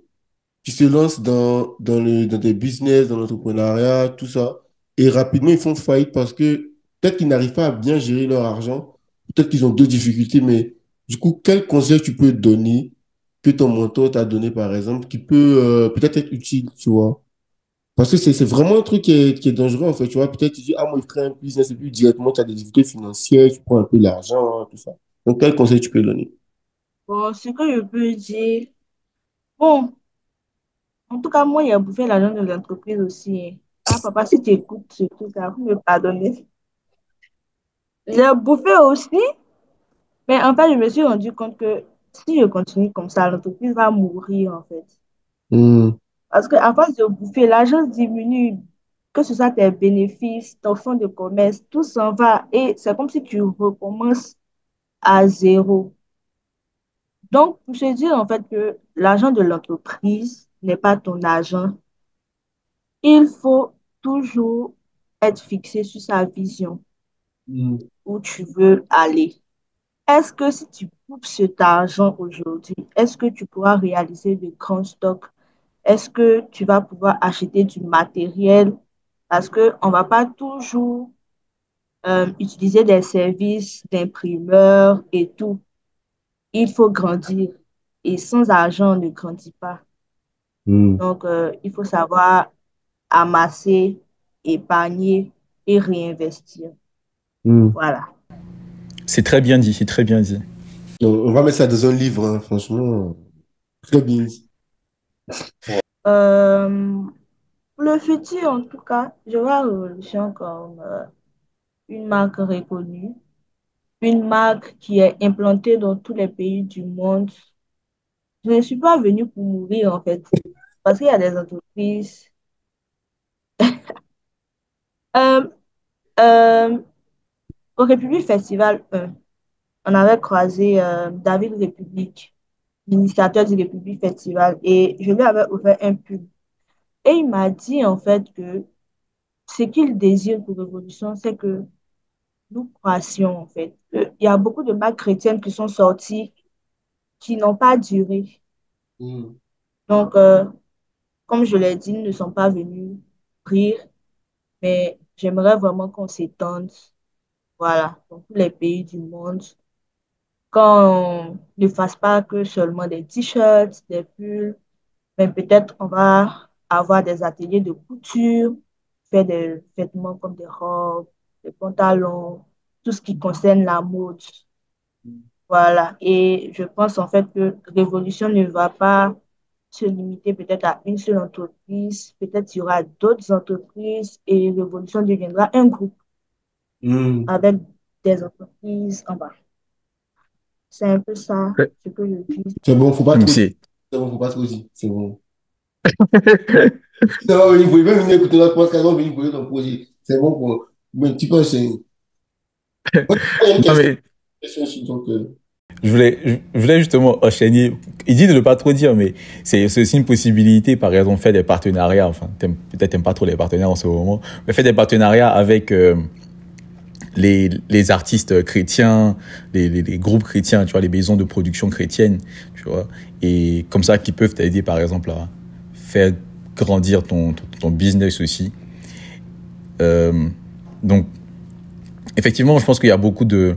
qui se lancent dans des business, dans l'entrepreneuriat, tout ça. Et rapidement, ils font faillite parce que peut-être qu'ils n'arrivent pas à bien gérer leur argent. Peut-être qu'ils ont deux difficultés, mais du coup, quel conseil tu peux donner que ton mentor t'a donné, par exemple, qui peut peut-être être utile, tu vois. Parce que c'est vraiment un truc qui est dangereux, en fait, tu vois. Peut-être tu dis, ah, moi, je crée un business, et puis directement, tu as des difficultés financières, tu prends un peu l'argent, tout ça. Donc, quel conseil tu peux donner? Bon, ce que je peux dire, bon, en tout cas, moi, il a bouffé l'argent de l'entreprise aussi, hein. Ah, papa, si tu écoutes ce truc-là, vous me pardonnez. J'ai bouffé aussi, mais en fait, je me suis rendu compte que si je continue comme ça, l'entreprise va mourir, en fait. Hmm, Parce qu'à force de bouffer, l'argent diminue, que ce soit tes bénéfices, ton fonds de commerce, tout s'en va. Et c'est comme si tu recommences à zéro. Donc, je dis en fait que l'argent de l'entreprise n'est pas ton argent. Il faut toujours être fixé sur sa vision, hmm, où tu veux aller. Est-ce que si tu coupes cet argent aujourd'hui, est-ce que tu pourras réaliser de grands stocks? Est-ce que tu vas pouvoir acheter du matériel? Parce qu'on ne va pas toujours utiliser des services d'imprimeur et tout. Il faut grandir. Et sans argent, on ne grandit pas. hmm, Donc, il faut savoir amasser, épargner et réinvestir. hmm. Voilà. C'est très bien dit, c'est très bien dit. Donc, on va mettre ça dans un livre, hein, franchement. Très bien dit. Euh, pour le futur, en tout cas, je vois Révolution comme une marque reconnue, une marque qui est implantée dans tous les pays du monde. Je ne suis pas venue pour mourir, en fait, parce qu'il y a des entreprises. Euh, euh, Au République Festival 1, on avait croisé David République, l'initiateur du République Festival, et je lui avais offert un pub. Et il m'a dit, en fait, que ce qu'il désire pour Révolution, c'est que nous croissions, en fait. Il y a beaucoup de marques chrétiennes qui sont sorties, qui n'ont pas duré. Hmm, Donc, comme je l'ai dit, ils ne sont pas venus rire, mais j'aimerais vraiment qu'on s'étende, voilà, dans tous les pays du monde, qu'on ne fasse pas que seulement des t-shirts, des pulls, mais peut-être on va avoir des ateliers de couture, faire des vêtements comme des robes, des pantalons, tout ce qui concerne la mode. Voilà. Et je pense en fait que Révolution ne va pas se limiter peut-être à une seule entreprise. Peut-être il y aura d'autres entreprises et Révolution deviendra un groupe hmm. avec des entreprises en bas. C'est un peu ça Ouais. ce que je dis. C'est bon, faut pas Donc, trop dire. c'est C'est bon, faut pas trop dire. C'est bon. Ça va venir, vous pouvez même venir écouter notre podcast, on va venir écouter ton projet. C'est bon pour. Mais tu peux enchaîner. Moi, il y a une non, mais question aussi, donc. je voulais justement enchaîner. Il dit de ne pas trop dire, mais c'est aussi une possibilité. Par exemple, faire des partenariats. Enfin, peut-être t'aimes pas trop les partenaires en ce moment, mais faire des partenariats avec les artistes chrétiens, les groupes chrétiens, tu vois, les maisons de production chrétiennes, tu vois, et comme ça qui peuvent t'aider, par exemple, à faire grandir ton business aussi. Euh, donc, effectivement, je pense qu'il y a beaucoup de,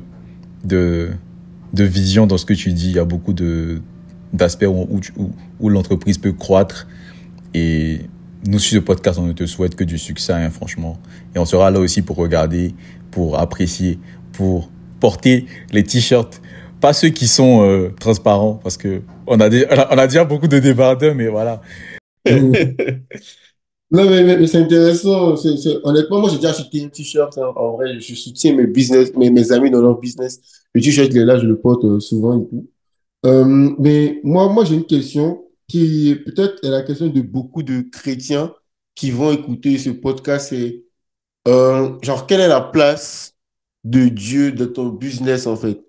de vision dans ce que tu dis. Il y a beaucoup d'aspects où l'entreprise peut croître. Et nous, sur ce podcast, on ne te souhaite que du succès, hein, franchement. Et on sera là aussi pour regarder, pour apprécier, pour porter les t-shirts. Pas ceux qui sont transparents, parce que on a déjà beaucoup de débardeurs, mais voilà. Non, mais c'est intéressant. Honnêtement, moi, j'ai déjà acheté un t-shirt, hein. En vrai, je soutiens mes business, mes amis dans leur business. Le t-shirt, il est là, je le porte souvent et tout. Mais moi, j'ai une question qui peut-être est la question de beaucoup de chrétiens qui vont écouter ce podcast. C'est genre, quelle est la place de Dieu dans ton business, en fait?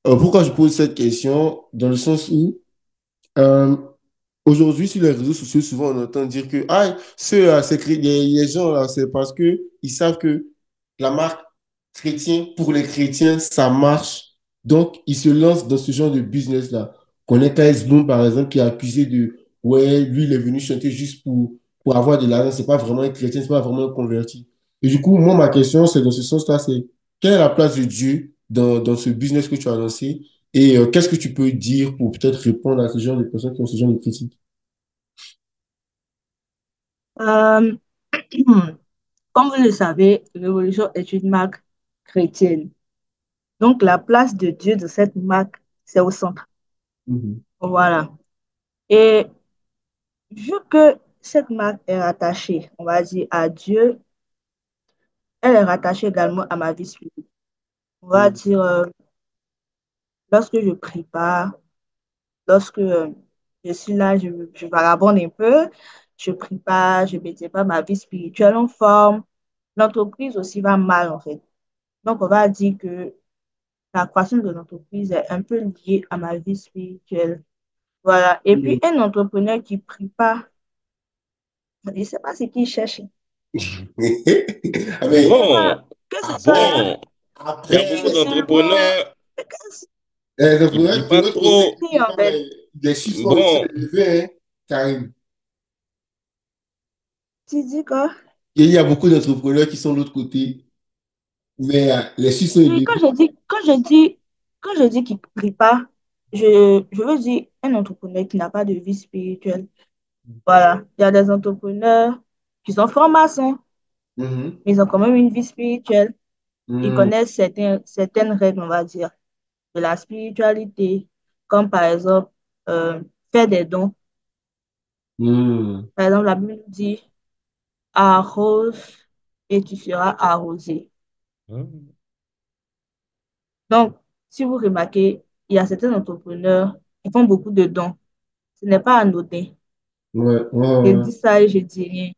Pourquoi je pose cette question? Dans le sens où euh, aujourd'hui, sur les réseaux sociaux, souvent on entend dire que ah, ceux-là, les gens-là, c'est parce que ils savent que la marque chrétien, pour les chrétiens, ça marche. Donc, ils se lancent dans ce genre de business-là. On connaît K.S. Bloom, par exemple, qui est accusé de ouais, lui, il est venu chanter juste pour avoir de l'argent. C'est pas vraiment un chrétien, c'est pas vraiment un converti. Et du coup, moi, ma question, c'est dans ce sens-là, c'est quelle est la place de Dieu dans ce business que tu as lancé? Et qu'est-ce que tu peux dire pour peut-être répondre à ce genre de personnes qui ont ce genre de critiques? Euh, Comme vous le savez, Révolution est une marque chrétienne. Donc, la place de Dieu de cette marque, c'est au centre. Mhm. Voilà. Et vu que cette marque est rattachée, on va dire, à Dieu, elle est rattachée également à ma vie spirituelle. On va Mhm. dire, lorsque je prie pas, lorsque je suis là, je vagabonde un peu, je prie pas, je ne mets pas ma vie spirituelle en forme, l'entreprise aussi va mal, en fait. Donc, on va dire que la croissance de l'entreprise est un peu liée à ma vie spirituelle. Voilà. Et puis, un entrepreneur qui ne prie pas, je ne sais pas ce qu'il cherche. Ah, mais Bon, Que ce soit, bon, il y a beaucoup sincèrement, d'entrepreneurs qui prient de pas l'autre côté, trop. prie, en fait. les chiffres sont aussi Bon, élevés, hein, Karim. Tu dis quoi? Et il y a beaucoup d'entrepreneurs qui sont de l'autre côté, mais les chiffres sont Oui, élevés. quand je dis qu'il ne prie pas, je veux dire un entrepreneur qui n'a pas de vie spirituelle. Voilà. Il y a des entrepreneurs qui sont francs-maçons, Mhm. mais ils ont quand même une vie spirituelle. Ils Mhm. connaissent certaines règles, on va dire, de la spiritualité, comme par exemple faire des dons. Mhm. Par exemple, la Bible nous dit arrose et tu seras arrosé. hmm, Donc, si vous remarquez, il y a certains entrepreneurs qui font beaucoup de dons. Ce n'est pas anodin. Ouais, ouais, Je ouais. dis ça et je dis rien.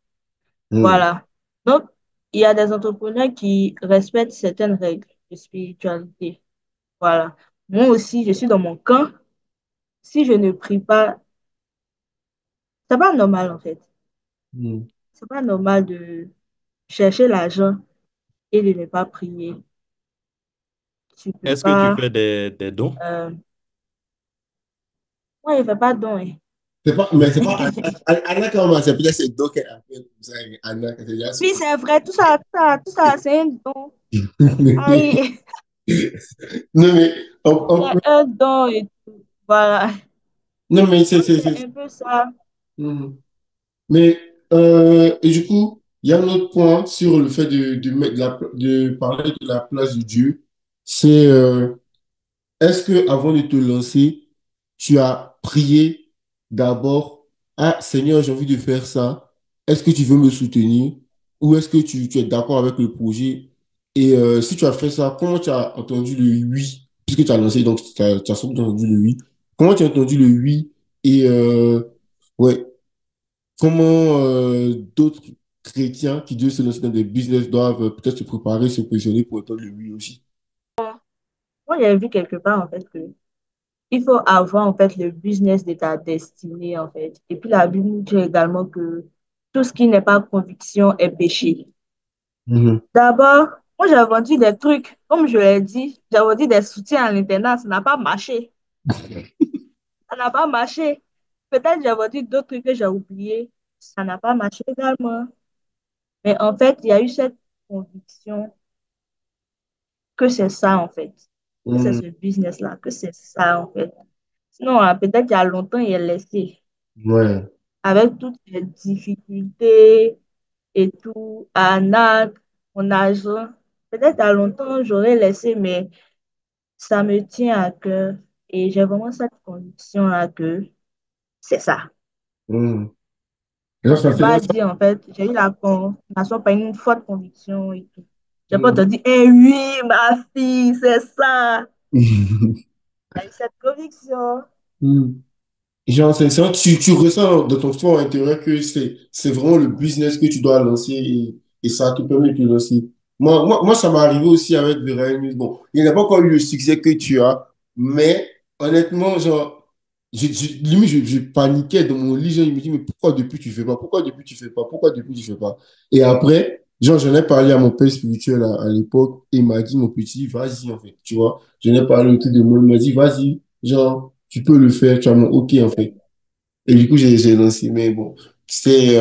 Mhm. Voilà. Donc, il y a des entrepreneurs qui respectent certaines règles de spiritualité. Voilà. Moi aussi, je suis dans mon camp. Si je ne prie pas, c'est pas normal en fait. Mhm. C'est pas normal de chercher l'argent et de ne pas prier. Tu peux est-ce que tu pas. fais des dons? Euh... Moi, je ne fais pas de don, hein. C'est pas, mais c'est pas Anna. Anna, quand même, c'est peut-être c'est donc qu'elle appelle comme ça, Anna, c'est déjà Oui, sûr. c'est vrai, tout ça, c'est un don. Aïe, Non, mais, c'est un don et tout. Voilà. non, mais Donc, c'est un peu ça. Mhm. Mais, et du coup, il y a un autre point sur le fait de parler de la place de Dieu. C'est, est-ce que avant de te lancer, tu as prié d'abord, ah Seigneur, j'ai envie de faire ça. Est-ce que tu veux me soutenir? Ou est-ce que tu es d'accord avec le projet? Et si tu as fait ça, comment tu as entendu le oui? Puisque tu as lancé, donc tu as sans doute entendu le oui. Comment tu as entendu le oui? Et ouais, comment d'autres chrétiens qui doivent se lancer dans des business doivent peut-être se préparer, se positionner pour entendre le oui aussi? Moi, j'ai vu quelque part, en fait, que il faut avoir, en fait, le business de ta destinée, en fait. Et puis, la Bible nous dit également que tout ce qui n'est pas conviction est péché. Mhm. D'abord, moi, j'ai vendu des trucs, comme je l'ai dit, j'ai vendu des soutiens à l'internat, ça n'a pas marché. Ça n'a pas marché. Peut-être j'ai vendu d'autres trucs que j'ai oubliés, ça n'a pas marché également. Mais en fait, il y a eu cette conviction que c'est ça, en fait. Que c'est Mhm. ce business-là, que c'est ça, en fait. Sinon, peut-être il y a longtemps, il est laissé. Ouais. Avec toutes les difficultés et tout, à NAC, mon argent. Peut-être à longtemps, j'aurais laissé, mais ça me tient à cœur. Et j'ai vraiment cette conviction-là que c'est ça. Mhm. Et ça, Je ça n'ai fait pas ça. dit, en fait, j'ai eu la confirmation par une forte conviction et tout. J'ai pas Mhm. entendu, eh oui, ma fille, c'est ça. J'ai eu cette conviction. Mhm. Genre, tu ressens de ton fort intérieur que c'est vraiment le business que tu dois lancer et ça te permet de te lancer. Moi, ça m'est arrivé aussi avec Vera News. Bon, il n'a pas encore eu le succès que tu as, mais honnêtement, genre, limite, je paniquais dans mon lit. Genre, je me dis, mais pourquoi depuis tu fais pas? Pourquoi depuis tu fais pas? Pourquoi depuis tu fais pas? Et après, genre, j'en ai parlé à mon père spirituel à l'époque et il m'a dit, mon petit, vas-y, en fait, tu vois. J'en ai parlé autour de moi, il m'a dit, vas-y, genre, tu peux le faire, tu as mon OK, en fait. Et du coup, j'ai lancé. Mais bon, c'est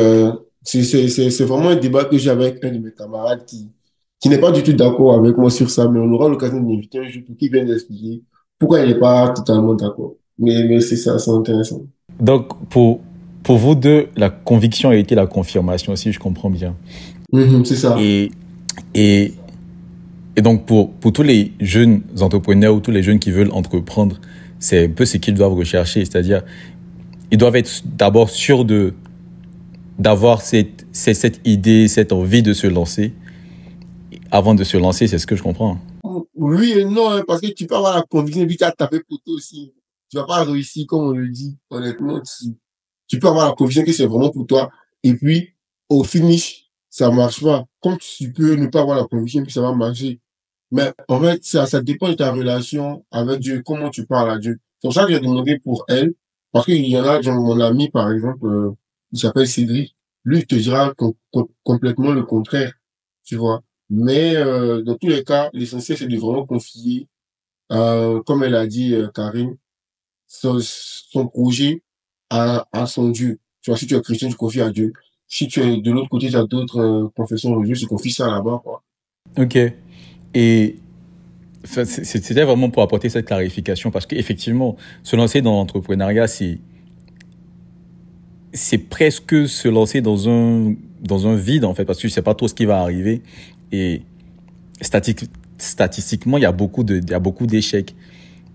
vraiment un débat que j'ai avec un de mes camarades qui n'est pas du tout d'accord avec moi sur ça. Mais on aura l'occasion de l'inviter un jour pour qu'il vienne expliquer pourquoi elle n'est pas totalement d'accord. Mais c'est ça, c'est intéressant. Donc, pour vous deux, la conviction a été la confirmation, si je comprends bien. Mhm, c'est ça. Et, et, et donc, pour tous les jeunes entrepreneurs ou tous les jeunes qui veulent entreprendre, c'est un peu ce qu'ils doivent rechercher. C'est-à-dire, ils doivent être d'abord sûrs d'avoir cette idée, cette envie de se lancer. Avant de se lancer, c'est ce que je comprends. Oui et non, hein, parce que tu peux avoir la conviction et puis tu as tapé pour toi aussi. Tu vas pas réussir comme on le dit, honnêtement. Tu peux avoir la conviction que c'est vraiment pour toi. Et puis, au finish, ça marche pas. Comme tu peux ne pas avoir la conviction que ça va marcher. Mais en fait, ça dépend de ta relation avec Dieu, comment tu parles à Dieu. C'est pour ça que j'ai demandé pour elle. Parce qu'il y en a, genre mon ami, par exemple, il s'appelle Cédric. Lui, il te dira complètement le contraire. Tu vois. Mais dans tous les cas, l'essentiel, c'est de vraiment confier, comme elle a dit, Karine, son projet à son Dieu. Tu vois, si tu es chrétien, tu confies à Dieu. Si tu es de l'autre côté, tu as d'autres confessions religieuses, tu confies ça là-bas, quoi. Ok. Et enfin, c'était vraiment pour apporter cette clarification parce qu'effectivement, se lancer dans l'entrepreneuriat, c'est presque se lancer dans un vide, en fait, parce que tu sais pas trop ce qui va arriver. Et statique, statistiquement, il y a beaucoup d'échecs.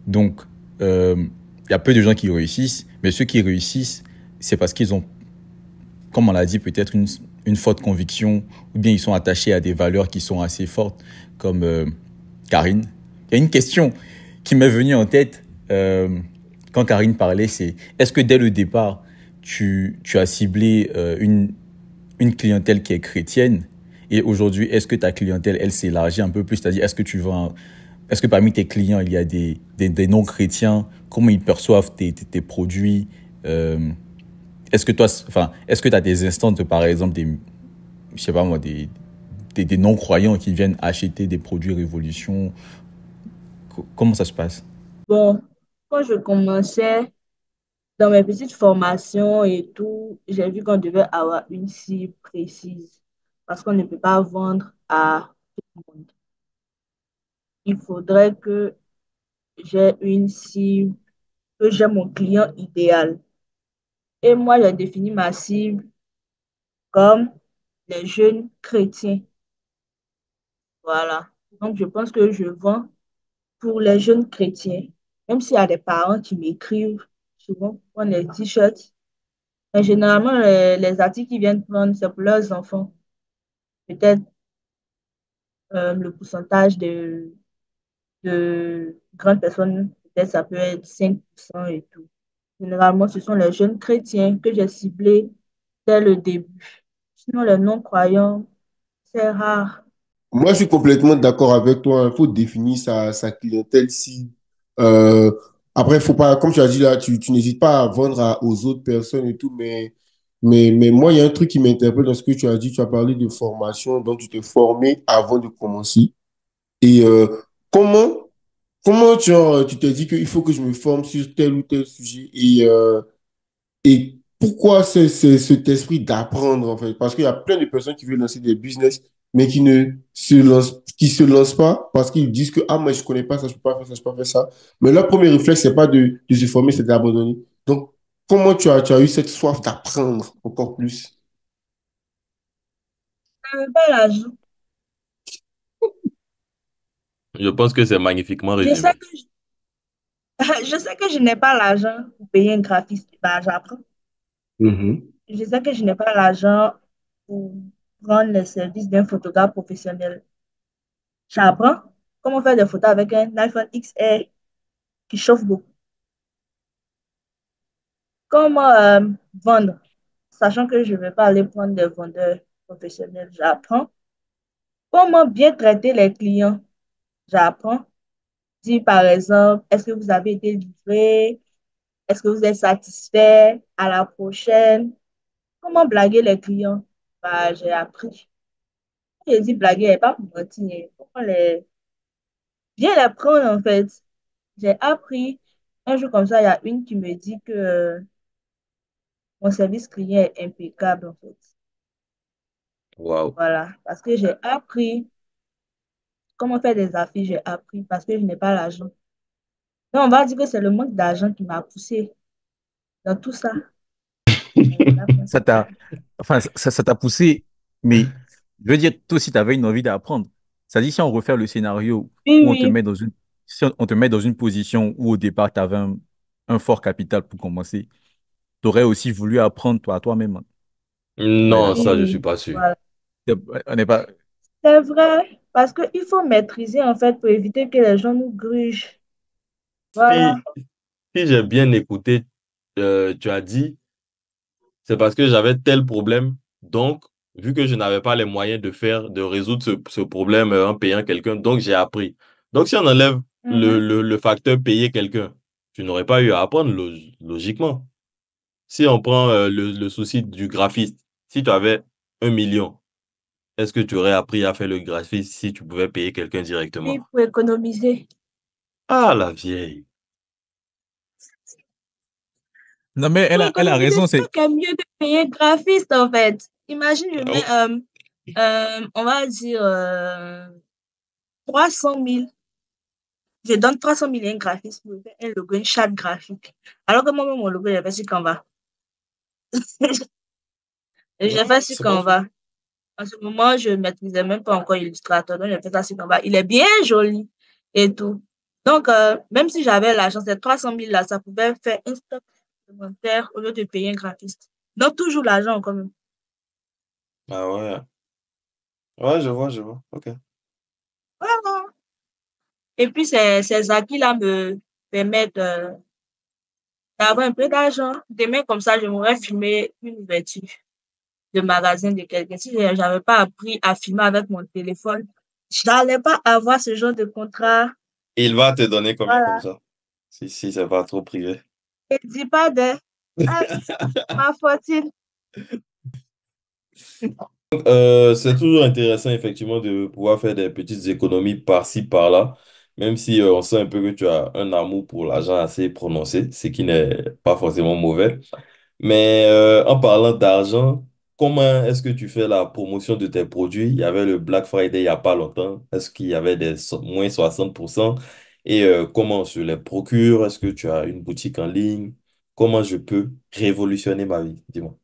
Donc, il y a peu de gens qui réussissent, mais ceux qui réussissent, c'est parce qu'ils ont, comme on l'a dit, peut-être une forte conviction, ou bien ils sont attachés à des valeurs qui sont assez fortes, comme Karine. Il y a une question qui m'est venue en tête quand Karine parlait, c'est est-ce que dès le départ, tu as ciblé une clientèle qui est chrétienne et aujourd'hui, est-ce que ta clientèle, elle s'élargit un peu plus? C'est-à-dire, est-ce que parmi tes clients, il y a des non-chrétiens? Comment ils perçoivent tes produits? Euh, est-ce que toi, enfin, est-ce que tu as des instances de, par exemple, je sais pas moi, des non-croyants qui viennent acheter des produits Révolution? Comment ça se passe? Bon, quand je commençais dans mes petites formations et tout, j'ai vu qu'on devait avoir une cible précise parce qu'on ne peut pas vendre à tout le monde. Il faudrait que j'ai une cible, que j'ai mon client idéal. Et moi, j'ai défini ma cible comme les jeunes chrétiens. Voilà. Donc, je pense que je vends pour les jeunes chrétiens. Même s'il y a des parents qui m'écrivent souvent pour les t-shirts. Mais généralement, les articles qu'ils viennent prendre, c'est pour leurs enfants. Peut-être le pourcentage de grandes personnes, peut-être ça peut être 5% et tout. Généralement, ce sont les jeunes chrétiens que j'ai ciblés dès le début. Sinon, les non-croyants, c'est rare. Moi, je suis complètement d'accord avec toi. Il faut définir sa clientèle si. euh, Après, faut pas, comme tu as dit là, tu n'hésites pas à vendre aux autres personnes et tout, mais moi, il y a un truc qui m'interpelle dans ce que tu as dit. Tu as parlé de formation, donc tu t'es formé avant de commencer. Et comment, comment tu t'es dit qu'il faut que je me forme sur tel ou tel sujet et pourquoi cet esprit d'apprendre, en fait? Parce qu'il y a plein de personnes qui veulent lancer des business, mais qui se lancent pas parce qu'ils disent que, ah, moi, je connais pas ça, je peux pas faire ça, je peux pas faire ça. Mais leur premier réflexe, c'est pas de se former, c'est d'abandonner. Donc, comment tu as eu cette soif d'apprendre encore plus? Pas l'argent. Je pense que c'est magnifiquement Je sais résumé. que je sais que je n'ai pas l'argent pour payer un graphiste. Bah, j'apprends. Mhm. Je sais que je n'ai pas l'argent pour prendre les services d'un photographe professionnel. J'apprends comment faire des photos avec un iPhone XR qui chauffe beaucoup. Comment vendre, sachant que je ne vais pas aller prendre des vendeurs professionnels. J'apprends comment bien traiter les clients. J'apprends. Dire par exemple, est-ce que vous avez été livré? Est-ce que vous êtes satisfait? À la prochaine. Comment blaguer les clients? Bah, j'ai appris. J'ai dit blaguer, et pas pour mentir. Comment bien les prendre en fait. J'ai appris. Un jour comme ça, il y a une qui me dit que mon service client est impeccable en fait. Waouh. Voilà. Parce que j'ai appris comment faire des affiches, j'ai appris parce que je n'ai pas l'argent. Non, on va dire que c'est le manque d'argent qui m'a poussé dans tout ça. La Ça t'a, principale. enfin, ça t'a poussé, mais je veux dire, toi aussi, tu avais une envie d'apprendre. C'est-à-dire, si on refait le scénario Oui, où on te oui. met dans une, si on te met dans une position où au départ, tu avais un fort capital pour commencer, tu aurais aussi voulu apprendre toi à toi-même. On est Non, d'accord. ça, je suis Oui, pas sûr. voilà. On n'est pas. C'est vrai, parce qu'il faut maîtriser en fait pour éviter que les gens nous grugent. Voilà. Si, si j'ai bien écouté, tu as dit, c'est parce que j'avais tel problème. Donc, vu que je n'avais pas les moyens de résoudre ce problème en payant quelqu'un, donc j'ai appris. Donc, si on enlève Mhm. le facteur payer quelqu'un, tu n'aurais pas eu à apprendre logiquement. Si on prend le souci du graphiste, si tu avais 1 million, est-ce que tu aurais appris à faire le graphisme si tu pouvais payer quelqu'un Oui, directement? pour économiser. Ah, la vieille. Non, mais Pour elle a économiser, raison. c'est ça qui est mieux de payer graphiste en fait. Imagine, je Oh, mets, on va dire, 300 000. Je donne 300 000 à un graphiste pour faire un logo, une charte graphique. Alors que moi-même, mon logo, j'ai fait sur Canva. Et j'ai fait sur c'est pas Canva. faux. En ce moment, je ne maîtrisais même pas encore Illustrator. Donc, j'ai fait ça sur Canva. Il est bien joli et tout. Donc, même si j'avais l'argent, ces 300 000 là, ça pouvait faire un stock supplémentaire au lieu de payer un graphiste. Donc, toujours l'argent quand même. Ah ouais. Ouais, je vois. Ok. Voilà. Et puis, ces acquis-là me permettent d'avoir un peu d'argent. Demain, comme ça, je m'aurais filmé une ouverture de magasin de quelqu'un. Si je n'avais pas appris à filmer avec mon téléphone, je n'allais pas avoir ce genre de contrat. Il va te donner combien comme Voilà. ça? Si c'est pas trop privé. Et dis pas de ah, ma fortune. C'est toujours intéressant, effectivement, de pouvoir faire des petites économies par-ci, par-là, même si on sait un peu que tu as un amour pour l'argent assez prononcé, ce qui n'est pas forcément mauvais. Mais en parlant d'argent, comment est-ce que tu fais la promotion de tes produits? Il y avait le Black Friday il n'y a pas longtemps. Est-ce qu'il y avait des moins 60%? Et comment on se les procure? Est-ce que tu as une boutique en ligne? Comment je peux révolutionner ma vie? Dis-moi.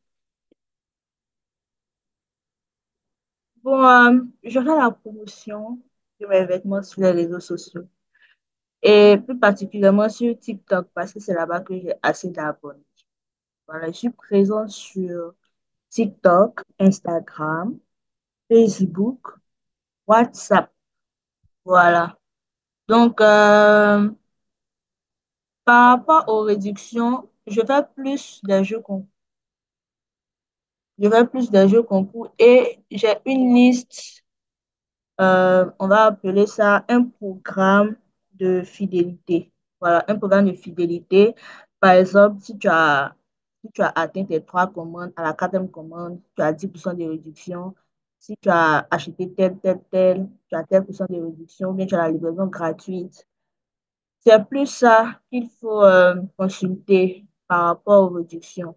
Bon, je fais la promotion de mes vêtements sur les réseaux sociaux et plus particulièrement sur TikTok parce que c'est là-bas que j'ai assez d'abonnés. Voilà, je suis présente sur TikTok, Instagram, Facebook, WhatsApp. Voilà. Donc, par rapport aux réductions, je fais plus des jeux concours et j'ai une liste, on va appeler ça un programme de fidélité. Voilà, un programme de fidélité. Par exemple, si tu as atteint tes 3 commandes, à la quatrième commande, tu as 10% de réduction. Si tu as acheté tel, tu as tel pourcent de réduction, ou bien tu as la livraison gratuite. C'est plus ça qu'il faut consulter par rapport aux réductions.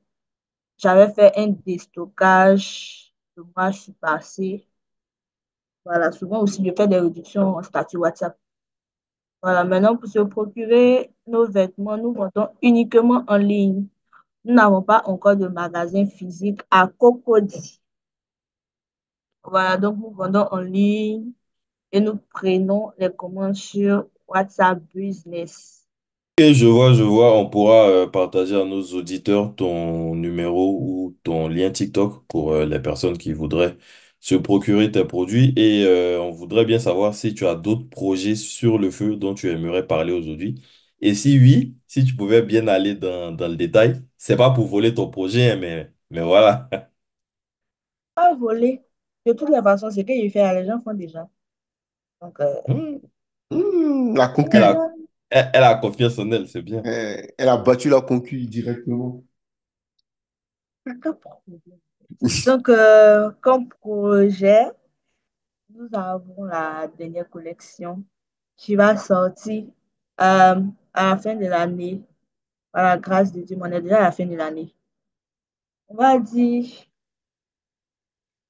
J'avais fait un déstockage le mois passé. Voilà, souvent aussi, je fais des réductions en statut WhatsApp. Voilà, maintenant, pour se procurer nos vêtements, nous vendons uniquement en ligne. Nous n'avons pas encore de magasin physique à Cocody. Voilà, donc nous vendons en ligne et nous prenons les commandes sur WhatsApp Business. Et je vois, on pourra partager à nos auditeurs ton numéro ou ton lien TikTok pour les personnes qui voudraient se procurer tes produits. Et on voudrait bien savoir si tu as d'autres projets sur le feu dont tu aimerais parler aujourd'hui. Et si oui, si tu pouvais bien aller dans le détail, c'est pas pour voler ton projet, hein, mais voilà. Pas voler. De toutes les façons, c'est que je fais, les gens font déjà. Donc, Hmm, La Elle concu. a, elle a confiance en elle, c'est bien. Elle a battu la concu directement. aucun problème. Donc, comme projet, nous avons la dernière collection qui va sortir à la fin de l'année. Par la grâce de Dieu, on est déjà à la fin de l'année. On va dire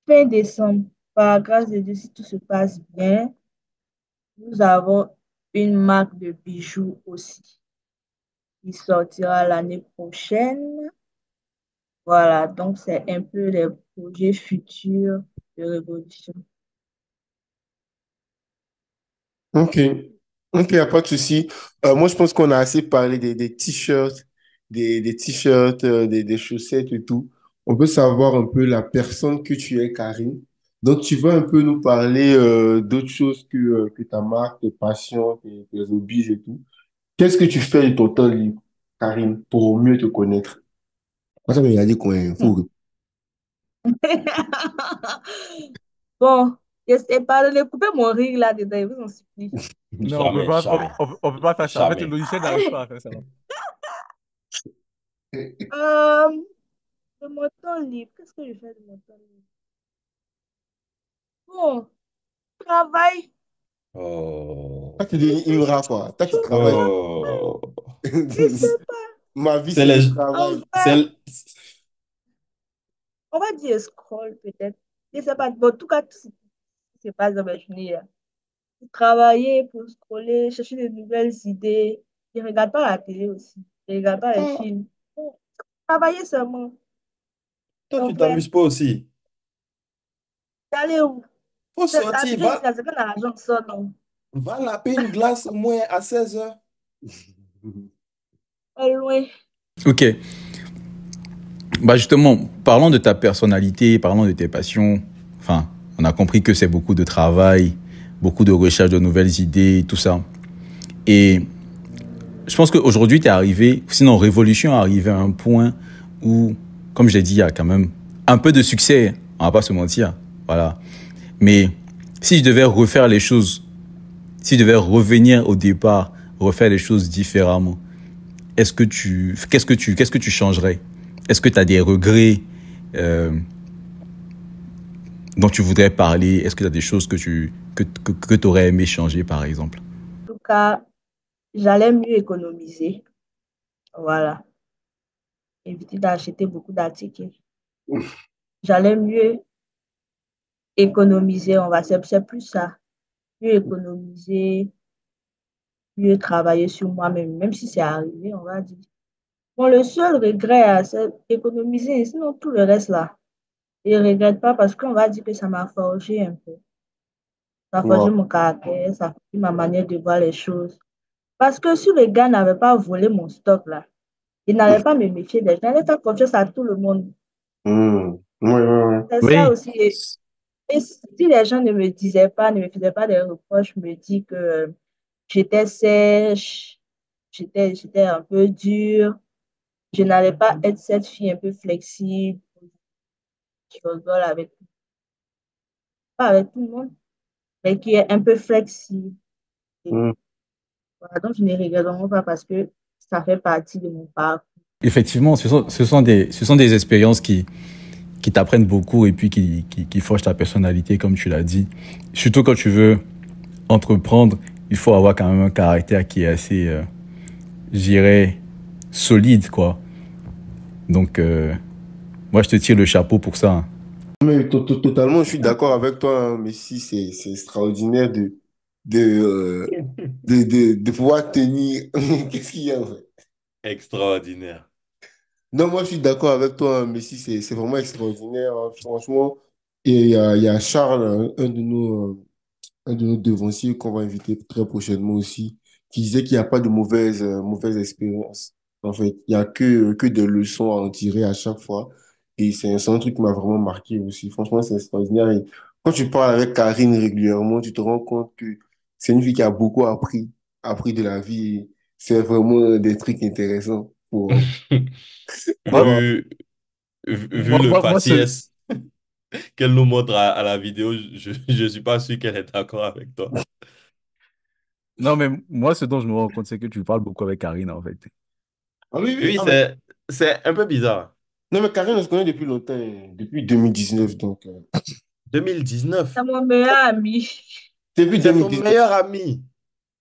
fin décembre. Par la grâce de Dieu, si tout se passe bien, nous avons une marque de bijoux aussi. qui sortira l'année prochaine. Voilà, donc c'est un peu les projets futurs de Révolution. Ok, ok, y a pas de souci. Moi, je pense qu'on a assez parlé des t-shirts, des t-shirts, des chaussettes et tout. On peut savoir un peu la personne que tu es, Karine. Donc, tu vas un peu nous parler d'autres choses que ta marque, tes passions, tes hobbies et tout. Qu'est-ce que tu fais de ton temps libre, Karine, pour mieux te connaître? Moi, ça m'a dit quoi, fou. Bon, je sais pas, de couper mon rire là-dedans, je vous en supplie. Non, Jamais, jamais, on peut pas faire ça. En fait, le jamais. logiciel n'arrive pas à faire ça. Euh, de mon temps libre, qu'est-ce que je fais de mon temps libre? Bon, travail, Oh. Toi, tu dis Imra, quoi. Toi, tu tout travailles. ça. Oh. Je sais pas. Ma vie, C'est c'est les... le En travail. C'est... vrai, on va dire scroll peut-être. Je sais pas. Bon, en tout cas, tout ce qui se passe dans ma journée, là. Pour travailler, pour scroller, chercher de nouvelles idées. Je regarde pas la télé aussi. Je regarde pas les Ah, films. Bon, travailler seulement. toi, En tu vrai, t'amuses pas aussi. d'aller où? Faut À ce sortir, que je dis, c'est quand l'argent sort, non. va laper une glace au moins à 16 heures. Pas loin. Ok. Bah justement, parlons de ta personnalité, parlons de tes passions. Enfin, on a compris que c'est beaucoup de travail, beaucoup de recherche de nouvelles idées, tout ça. Et je pense qu'aujourd'hui, tu es arrivé, sinon Révolution est arrivé à un point où, comme j'ai dit, il y a quand même un peu de succès, on va pas se mentir. Voilà. Mais si je devais refaire les choses, si je devais revenir au départ, refaire les choses différemment, qu'est-ce que tu changerais? Est-ce que tu as des regrets euh, dont tu voudrais parler? Est-ce que tu as des choses que aurais aimé changer, par exemple? En tout cas, j'allais mieux économiser. Voilà. Éviter d'acheter beaucoup d'articles. J'allais mieux économiser, on va c'est plus ça. Mieux économiser, mieux travailler sur moi-même, même si c'est arrivé, on va dire. Bon, le seul regret, c'est économiser, sinon tout le reste là. Je ne regrette pas parce qu'on va dire que ça m'a forgé un peu. Ça a forgé Wow. mon caractère, ça a forgé ma manière de voir les choses. Parce que si le gars n'avait pas volé mon stock là, il n'allait pas me méfier des gens, il allait faire confiance à tout le monde. Ouais, ouais, ouais. C'est ça Oui. aussi. Et si les gens ne me disaient pas, ne me faisaient pas des reproches, me disent que j'étais sèche, j'étais un peu dure, je n'allais pas être cette fille un peu flexible, qui rigole avec, pas avec tout le monde, mais qui est un peu flexible. Et Hmm. voilà, donc je ne regrette vraiment pas parce que ça fait partie de mon parcours. Effectivement, ce sont des expériences qui t'apprennent beaucoup et puis qui forgent ta personnalité, comme tu l'as dit. Surtout quand tu veux entreprendre, il faut avoir quand même un caractère qui est assez, je dirais, solide, quoi. Donc, moi, je te tire le chapeau pour ça, hein. Mais totalement, je suis d'accord avec toi, hein, mais si, c'est extraordinaire de pouvoir tenir. Qu'est-ce qu'il y a, en fait? Extraordinaire. Non, moi, je suis d'accord avec toi, hein, mais si, c'est vraiment extraordinaire, hein, franchement. Et il y a Charles, hein, un de nos devanciers qu'on va inviter très prochainement aussi, qui disait qu'il n'y a pas de mauvaise expérience. En fait, il n'y a que des leçons à en tirer à chaque fois. Et c'est un truc qui m'a vraiment marqué aussi. Franchement, c'est extraordinaire. Et quand tu parles avec Karine régulièrement, tu te rends compte que c'est une fille qui a beaucoup appris de la vie. Et c'est vraiment des trucs intéressants pour Moi, Vu, vu le moi, faciès qu'elle nous montre à la vidéo, je suis pas sûr qu'elle est d'accord avec toi. non, mais moi, ce dont je me rends compte, c'est que tu parles beaucoup avec Karine, en fait. Ah oui, oui. Oui, Ah, mais... c'est un peu bizarre. Non, mais Karine, on se connaît depuis longtemps, hein, depuis 2019. Donc, 2019, C'est mon meilleur ami. depuis c'est ton 2019. meilleur ami.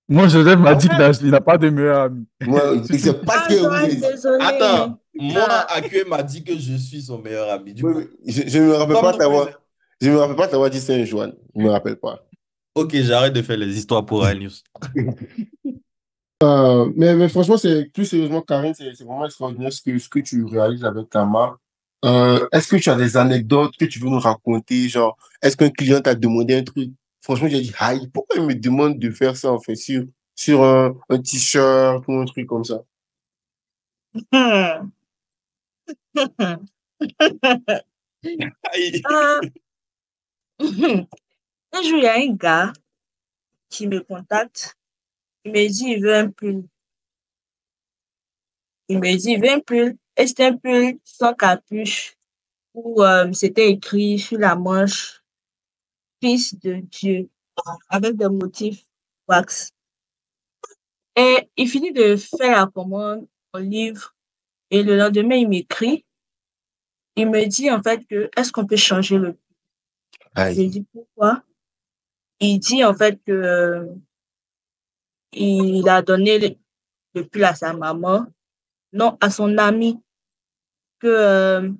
Moi, Joseph m'a Ah dit ouais? qu'il n'a pas de meilleur ami. Moi, et Surtout, c'est pas ce Ah, que vous Joanne, avez dit. désolé. Attends, moi, Ah, Akue m'a dit que je suis son meilleur ami. Du Oui, coup, oui, je ne me rappelle pas sommes-nous plus... t'avoir, je me rappelle pas t'avoir dit Saint-Joanne. Je me rappelle pas. Ok, j'arrête de faire les histoires pour News. Mais franchement, c'est plus sérieusement, Karine, c'est vraiment extraordinaire ce que tu réalises avec ta marque. Est-ce que tu as des anecdotes que tu veux nous raconter? Genre, est-ce qu'un client t'a demandé un truc? Franchement, j'ai dit, aïe, pourquoi il me demande de faire ça, en fait, sur un t-shirt ou un truc comme ça? Hmm. Aïe. Euh, un jour, il y a un gars qui me contacte. Il me dit, il veut un pull. Il me dit, il veut un pull. Et c'est un pull sans capuche où c'était écrit sur la manche, Fils de Dieu, avec des motifs wax. Et il finit de faire la commande, on livre. Et le lendemain, il m'écrit. Il me dit en fait que est-ce qu'on peut changer le pull? Je lui Aïe. dis pourquoi? Il dit en fait que il a donné le pull à sa maman, non à son ami, que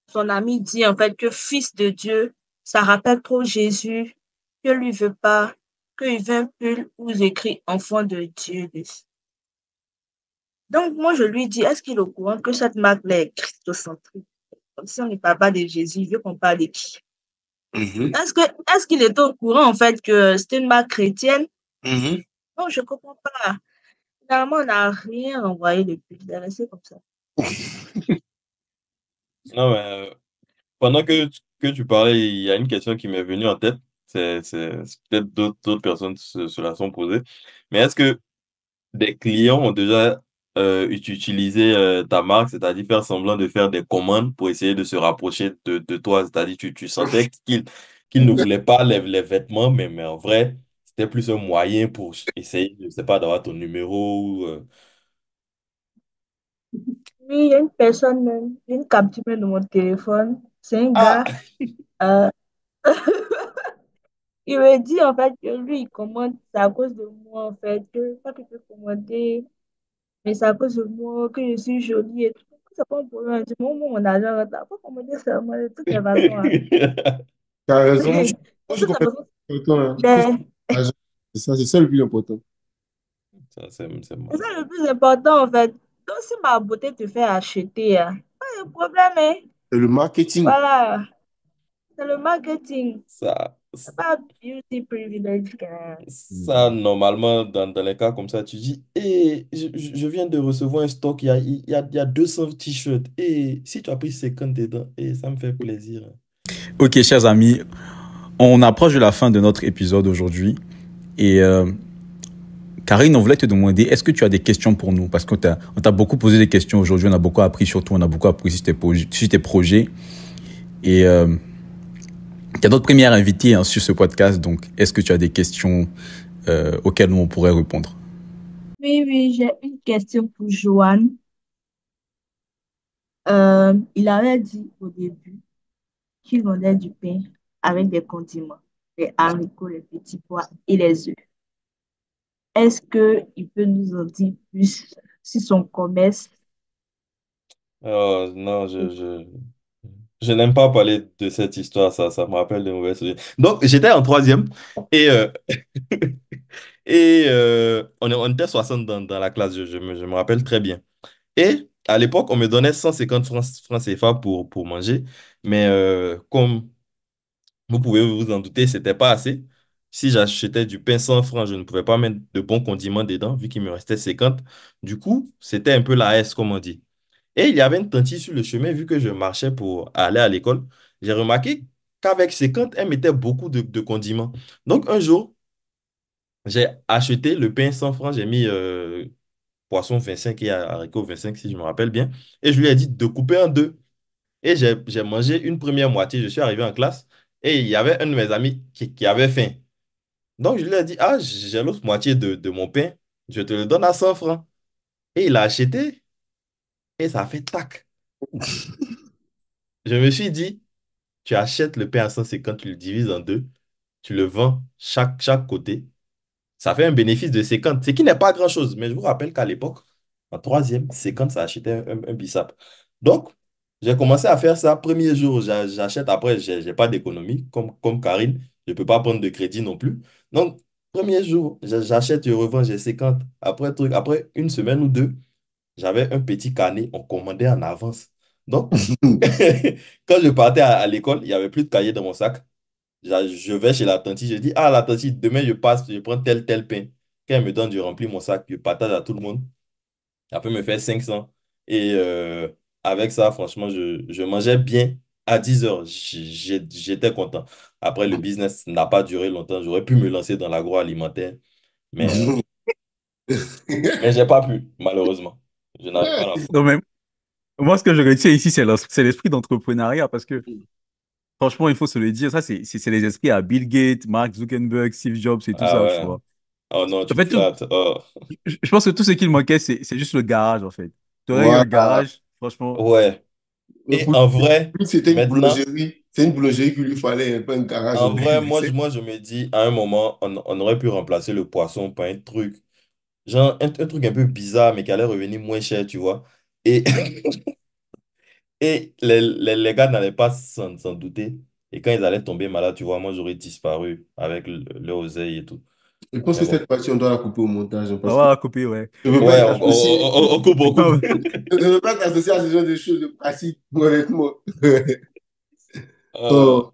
son ami dit en fait que fils de Dieu, ça rappelle trop Jésus, que lui veut pas, qu'il veut un pull où il écrit enfant de Dieu dessus. Donc moi je lui dis, est-ce qu'il est au courant que cette marque-là est christocentrique? Comme si on ne parle pas de Jésus, il veut qu'on parle de qui? Mhm, Est-ce qu'il est au courant en fait que c'était une marque chrétienne? mhm. Non, je comprends pas. Finalement, on n'a rien envoyé depuis. Il est resté comme ça. Non, mais pendant que tu parlais, il y a une question qui m'est venue en tête. C'est peut-être d'autres personnes se la sont posées. Mais est-ce que des clients ont déjà utilisé ta marque, c'est-à-dire faire semblant de faire des commandes pour essayer de se rapprocher de toi? C'est-à-dire tu sentais qu'ils ne voulaient pas les vêtements, mais en vrai, c'était plus un moyen pour essayer, je sais pas, d'avoir ton numéro. Oui, il y a une personne, j'ai une capture de mon téléphone. C'est un Ah! gars. euh, il me dit en fait que lui, il commande, c'est à cause de moi en fait, que pas qu'il peut commander, mais c'est à cause de moi que je suis jolie et tout. C'est pas un problème. Du moment où mon argent rentre, là, faut commander seulement de toutes les façons. Hein. Tu as raison, moi, De je suis toutes les complètement façons, d'accord, hein. Il faut faire ben, l'argent. C'est ça le plus important. Ça, c'est c'est ça malheureux. le plus important en fait. Donc, si ma beauté te fait acheter, hein, pas de problème, hein. C'est le marketing. Voilà, c'est le marketing. Ça, C'est pas beauty privilege. Ça, normalement, dans les cas comme ça, tu dis, et je viens de recevoir un stock, il y a 200 t-shirts, et si tu as pris 50 dedans, et ça me fait plaisir. Ok, chers amis, on approche de la fin de notre épisode aujourd'hui. Et Karine, on voulait te demander, est-ce que tu as des questions pour nous? Parce qu'on t'a beaucoup posé des questions aujourd'hui, on a beaucoup appris sur toi, on a beaucoup appris sur tes projets. Et il y a notre première invitée sur ce podcast, donc est-ce que tu as des questions auxquelles nous on pourrait répondre? Oui, oui, j'ai une question pour Joanne. Il avait dit au début qu'il vendait du pain avec des condiments, les haricots, les petits pois et les œufs. Est-ce qu'il peut nous en dire plus sur son commerce? Oh, non, je n'aime pas parler de cette histoire, ça me rappelle de mauvais souvenirs. Donc, j'étais en troisième, et, on était 60 dans la classe, je me rappelle très bien. Et à l'époque, on me donnait 150 francs CFA pour manger. Mais comme vous pouvez vous en douter, c'était pas assez. Si j'achetais du pain 100 francs, je ne pouvais pas mettre de bons condiments dedans, vu qu'il me restait 50. Du coup, c'était un peu la S, comme on dit. Et il y avait une tante sur le chemin, vu que je marchais pour aller à l'école. J'ai remarqué qu'avec 50, elle mettait beaucoup de condiments. Donc un jour, j'ai acheté le pain 100 francs, j'ai mis poisson 25 et haricots 25 si je me rappelle bien. Et je lui ai dit de couper en deux. Et j'ai mangé une première moitié. Je suis arrivé en classe et il y avait un de mes amis qui avait faim. Donc je lui ai dit, ah, j'ai l'autre moitié de mon pain. Je te le donne à 100 francs. Et il a acheté et ça a fait tac. Je me suis dit, tu achètes le pain à 150, tu le divises en deux, tu le vends chaque côté. Ça fait un bénéfice de 50, ce qui n'est pas grand-chose. Mais je vous rappelle qu'à l'époque, en troisième, 50, ça achetait un bissap. Donc, j'ai commencé à faire ça. Premier jour, j'achète. Après, j'ai pas d'économie. Comme Karine, je ne peux pas prendre de crédit non plus. Donc, Premier jour, j'achète, je revends, j'ai 50. Après une semaine ou deux, j'avais un petit carnet, on commandait en avance. Donc, quand je partais à l'école, il n'y avait plus de cahier dans mon sac. Je vais chez la tante, je dis, ah, la tante, demain je passe, je prends tel pain. Quand elle me donne, je remplis mon sac, je partage à tout le monde. Après, me faire 500. Et avec ça, franchement, je mangeais bien à 10 heures. J'étais content. Après, le business n'a pas duré longtemps. J'aurais pu me lancer dans l'agroalimentaire, mais, euh, mais j'ai pas pu, malheureusement. Je n'avais pas la foi. Non, mais moi, ce que je retiens ici, c'est l'esprit d'entrepreneuriat parce que, franchement, il faut se le dire, ça, c'est les esprits à Bill Gates, Mark Zuckerberg, Steve Jobs et tout Ah ça, tu ouais. vois. Oh non, En tu me fait, flattes. Oh. je pense que tout ce qu'il manquait, c'est juste le garage, en fait. Tu aurais eu un Voilà. garage, franchement. Ouais. Mais Et pour en vrai, lui, c'était une maintenant, boulangerie. C'est une boulangerie qu'il lui fallait, pas un garage en au vrai, BMC. moi, je me dis, à un moment, on aurait pu remplacer le poisson par un truc, genre un truc un peu bizarre, mais qui allait revenir moins cher, tu vois. Et, et les gars n'allaient pas s'en douter. Et quand ils allaient tomber malades, tu vois, moi, j'aurais disparu avec leur oseille et tout. Je pense Mais que bon. cette partie, on doit la couper au montage, hein, On parce que va couper, ouais. je ne veux pas Ouais, être associé. on coupe, on coupe. Non, Je ne veux pas être associé à ce genre de choses de pratique, honnêtement. Euh, Oh.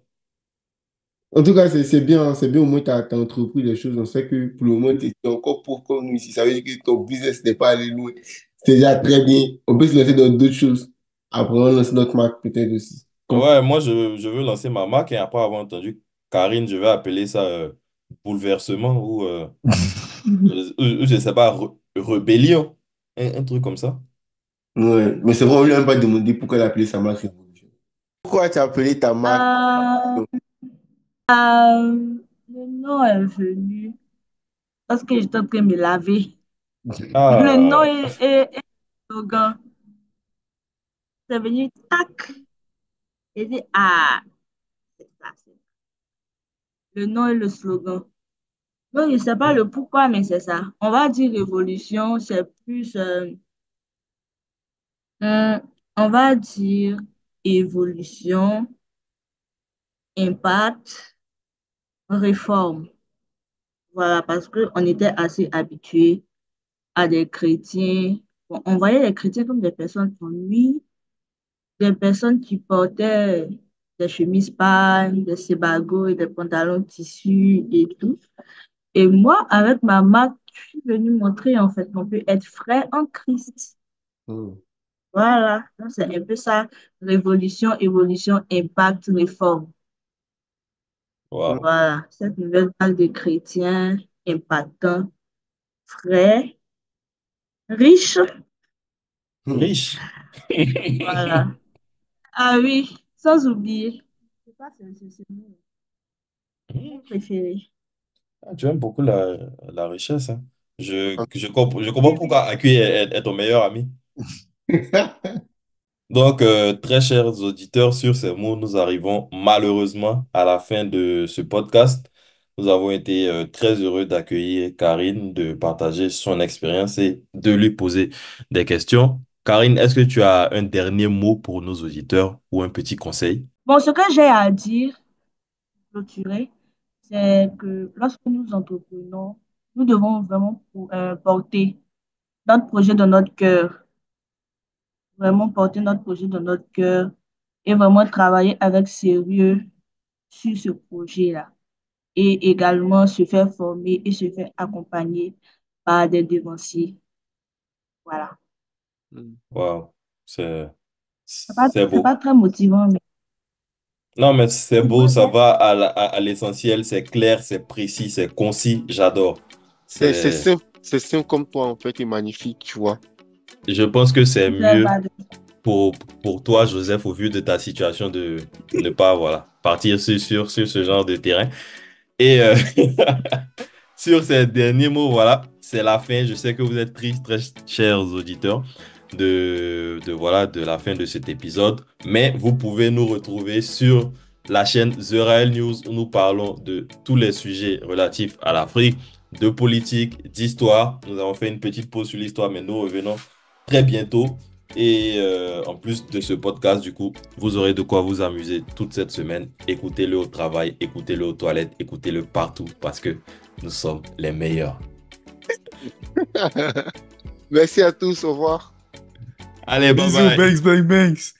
En tout cas, c'est bien au moins tu as entrepris des choses. On sait que pour le moment, tu es encore pour comme nous ici. Ça veut dire que ton business n'est pas allé loin. C'est déjà très bien. On peut se lancer dans d'autres choses. Après, on lance notre marque peut-être aussi. Comme ouais, moi, je veux lancer ma marque et après avoir entendu Karine, je vais appeler ça bouleversement ou je sais pas, rébellion. Un truc comme ça. ouais. Mais c'est vrai, on lui a même pas demandé pourquoi elle a appelé sa marque Révolution. Pourquoi tu as appelé ta marque? Euh, le nom est venu parce que j'étais en train de me laver. Le nom Ah, est slogan. C'est venu, tac. J'ai dit, ah, c'est ça. Le nom et le slogan. Donc, je ne sais pas le pourquoi, mais c'est ça. On va dire révolution, c'est plus, hum, on va dire évolution, impact, réforme. Voilà, parce qu'on était assez habitués à des chrétiens. Bon, on voyait les chrétiens comme des personnes ennuis, des personnes qui portaient des chemises pâles, des sebagos et des pantalons tissus et tout. Et moi, avec ma marque, je suis venue montrer en fait qu'on peut être frais en Christ. Hmm. Voilà, donc c'est un peu ça, révolution, évolution, impact, réforme. wow. Voilà, cette nouvelle vague de chrétiens impactants, frais, riches. Hmm. Riche. Voilà. Ah oui, sans oublier. C'est pas c'est mon préféré. Ah, tu aimes beaucoup la richesse, hein. Je comprends pourquoi Accueil est ton meilleur ami. Donc, très chers auditeurs, sur ces mots, nous arrivons malheureusement à la fin de ce podcast. Nous avons été très heureux d'accueillir Karine, de partager son expérience et de lui poser des questions. Karine, est-ce que tu as un dernier mot pour nos auditeurs ou un petit conseil? Bon, ce que j'ai à dire, clôturer, c'est que lorsque nous entreprenons, nous devons vraiment porter notre projet dans notre cœur, vraiment porter notre projet dans notre cœur et vraiment travailler avec sérieux sur ce projet-là. Et également se faire former et se faire accompagner par des devanciers. Voilà. Waouh, c'est, c'est C'est beau. pas très motivant, mais Non, mais c'est c'est beau, bon, ça va à l'essentiel, c'est clair, c'est précis, c'est concis, j'adore. C'est, C'est simple comme toi, en fait, et magnifique, tu vois. je pense que c'est c'est mieux pas pour, pour toi, Joseph, au vu de ta situation, de ne pas, voilà, partir sur ce genre de terrain. Et sur ces derniers mots, voilà, c'est la fin. Je sais que vous êtes tristes, très chers auditeurs, voilà, de la fin de cet épisode. Mais vous pouvez nous retrouver sur la chaîne The Real News où nous parlons de tous les sujets relatifs à l'Afrique, de politique, d'histoire. Nous avons fait une petite pause sur l'histoire, mais nous revenons très bientôt. Et en plus de ce podcast, du coup, vous aurez de quoi vous amuser toute cette semaine. Écoutez-le au travail, écoutez-le aux toilettes, écoutez-le partout parce que nous sommes les meilleurs. Merci à tous, au revoir. Allez, bye Bisous, bye. banks, banks, banks.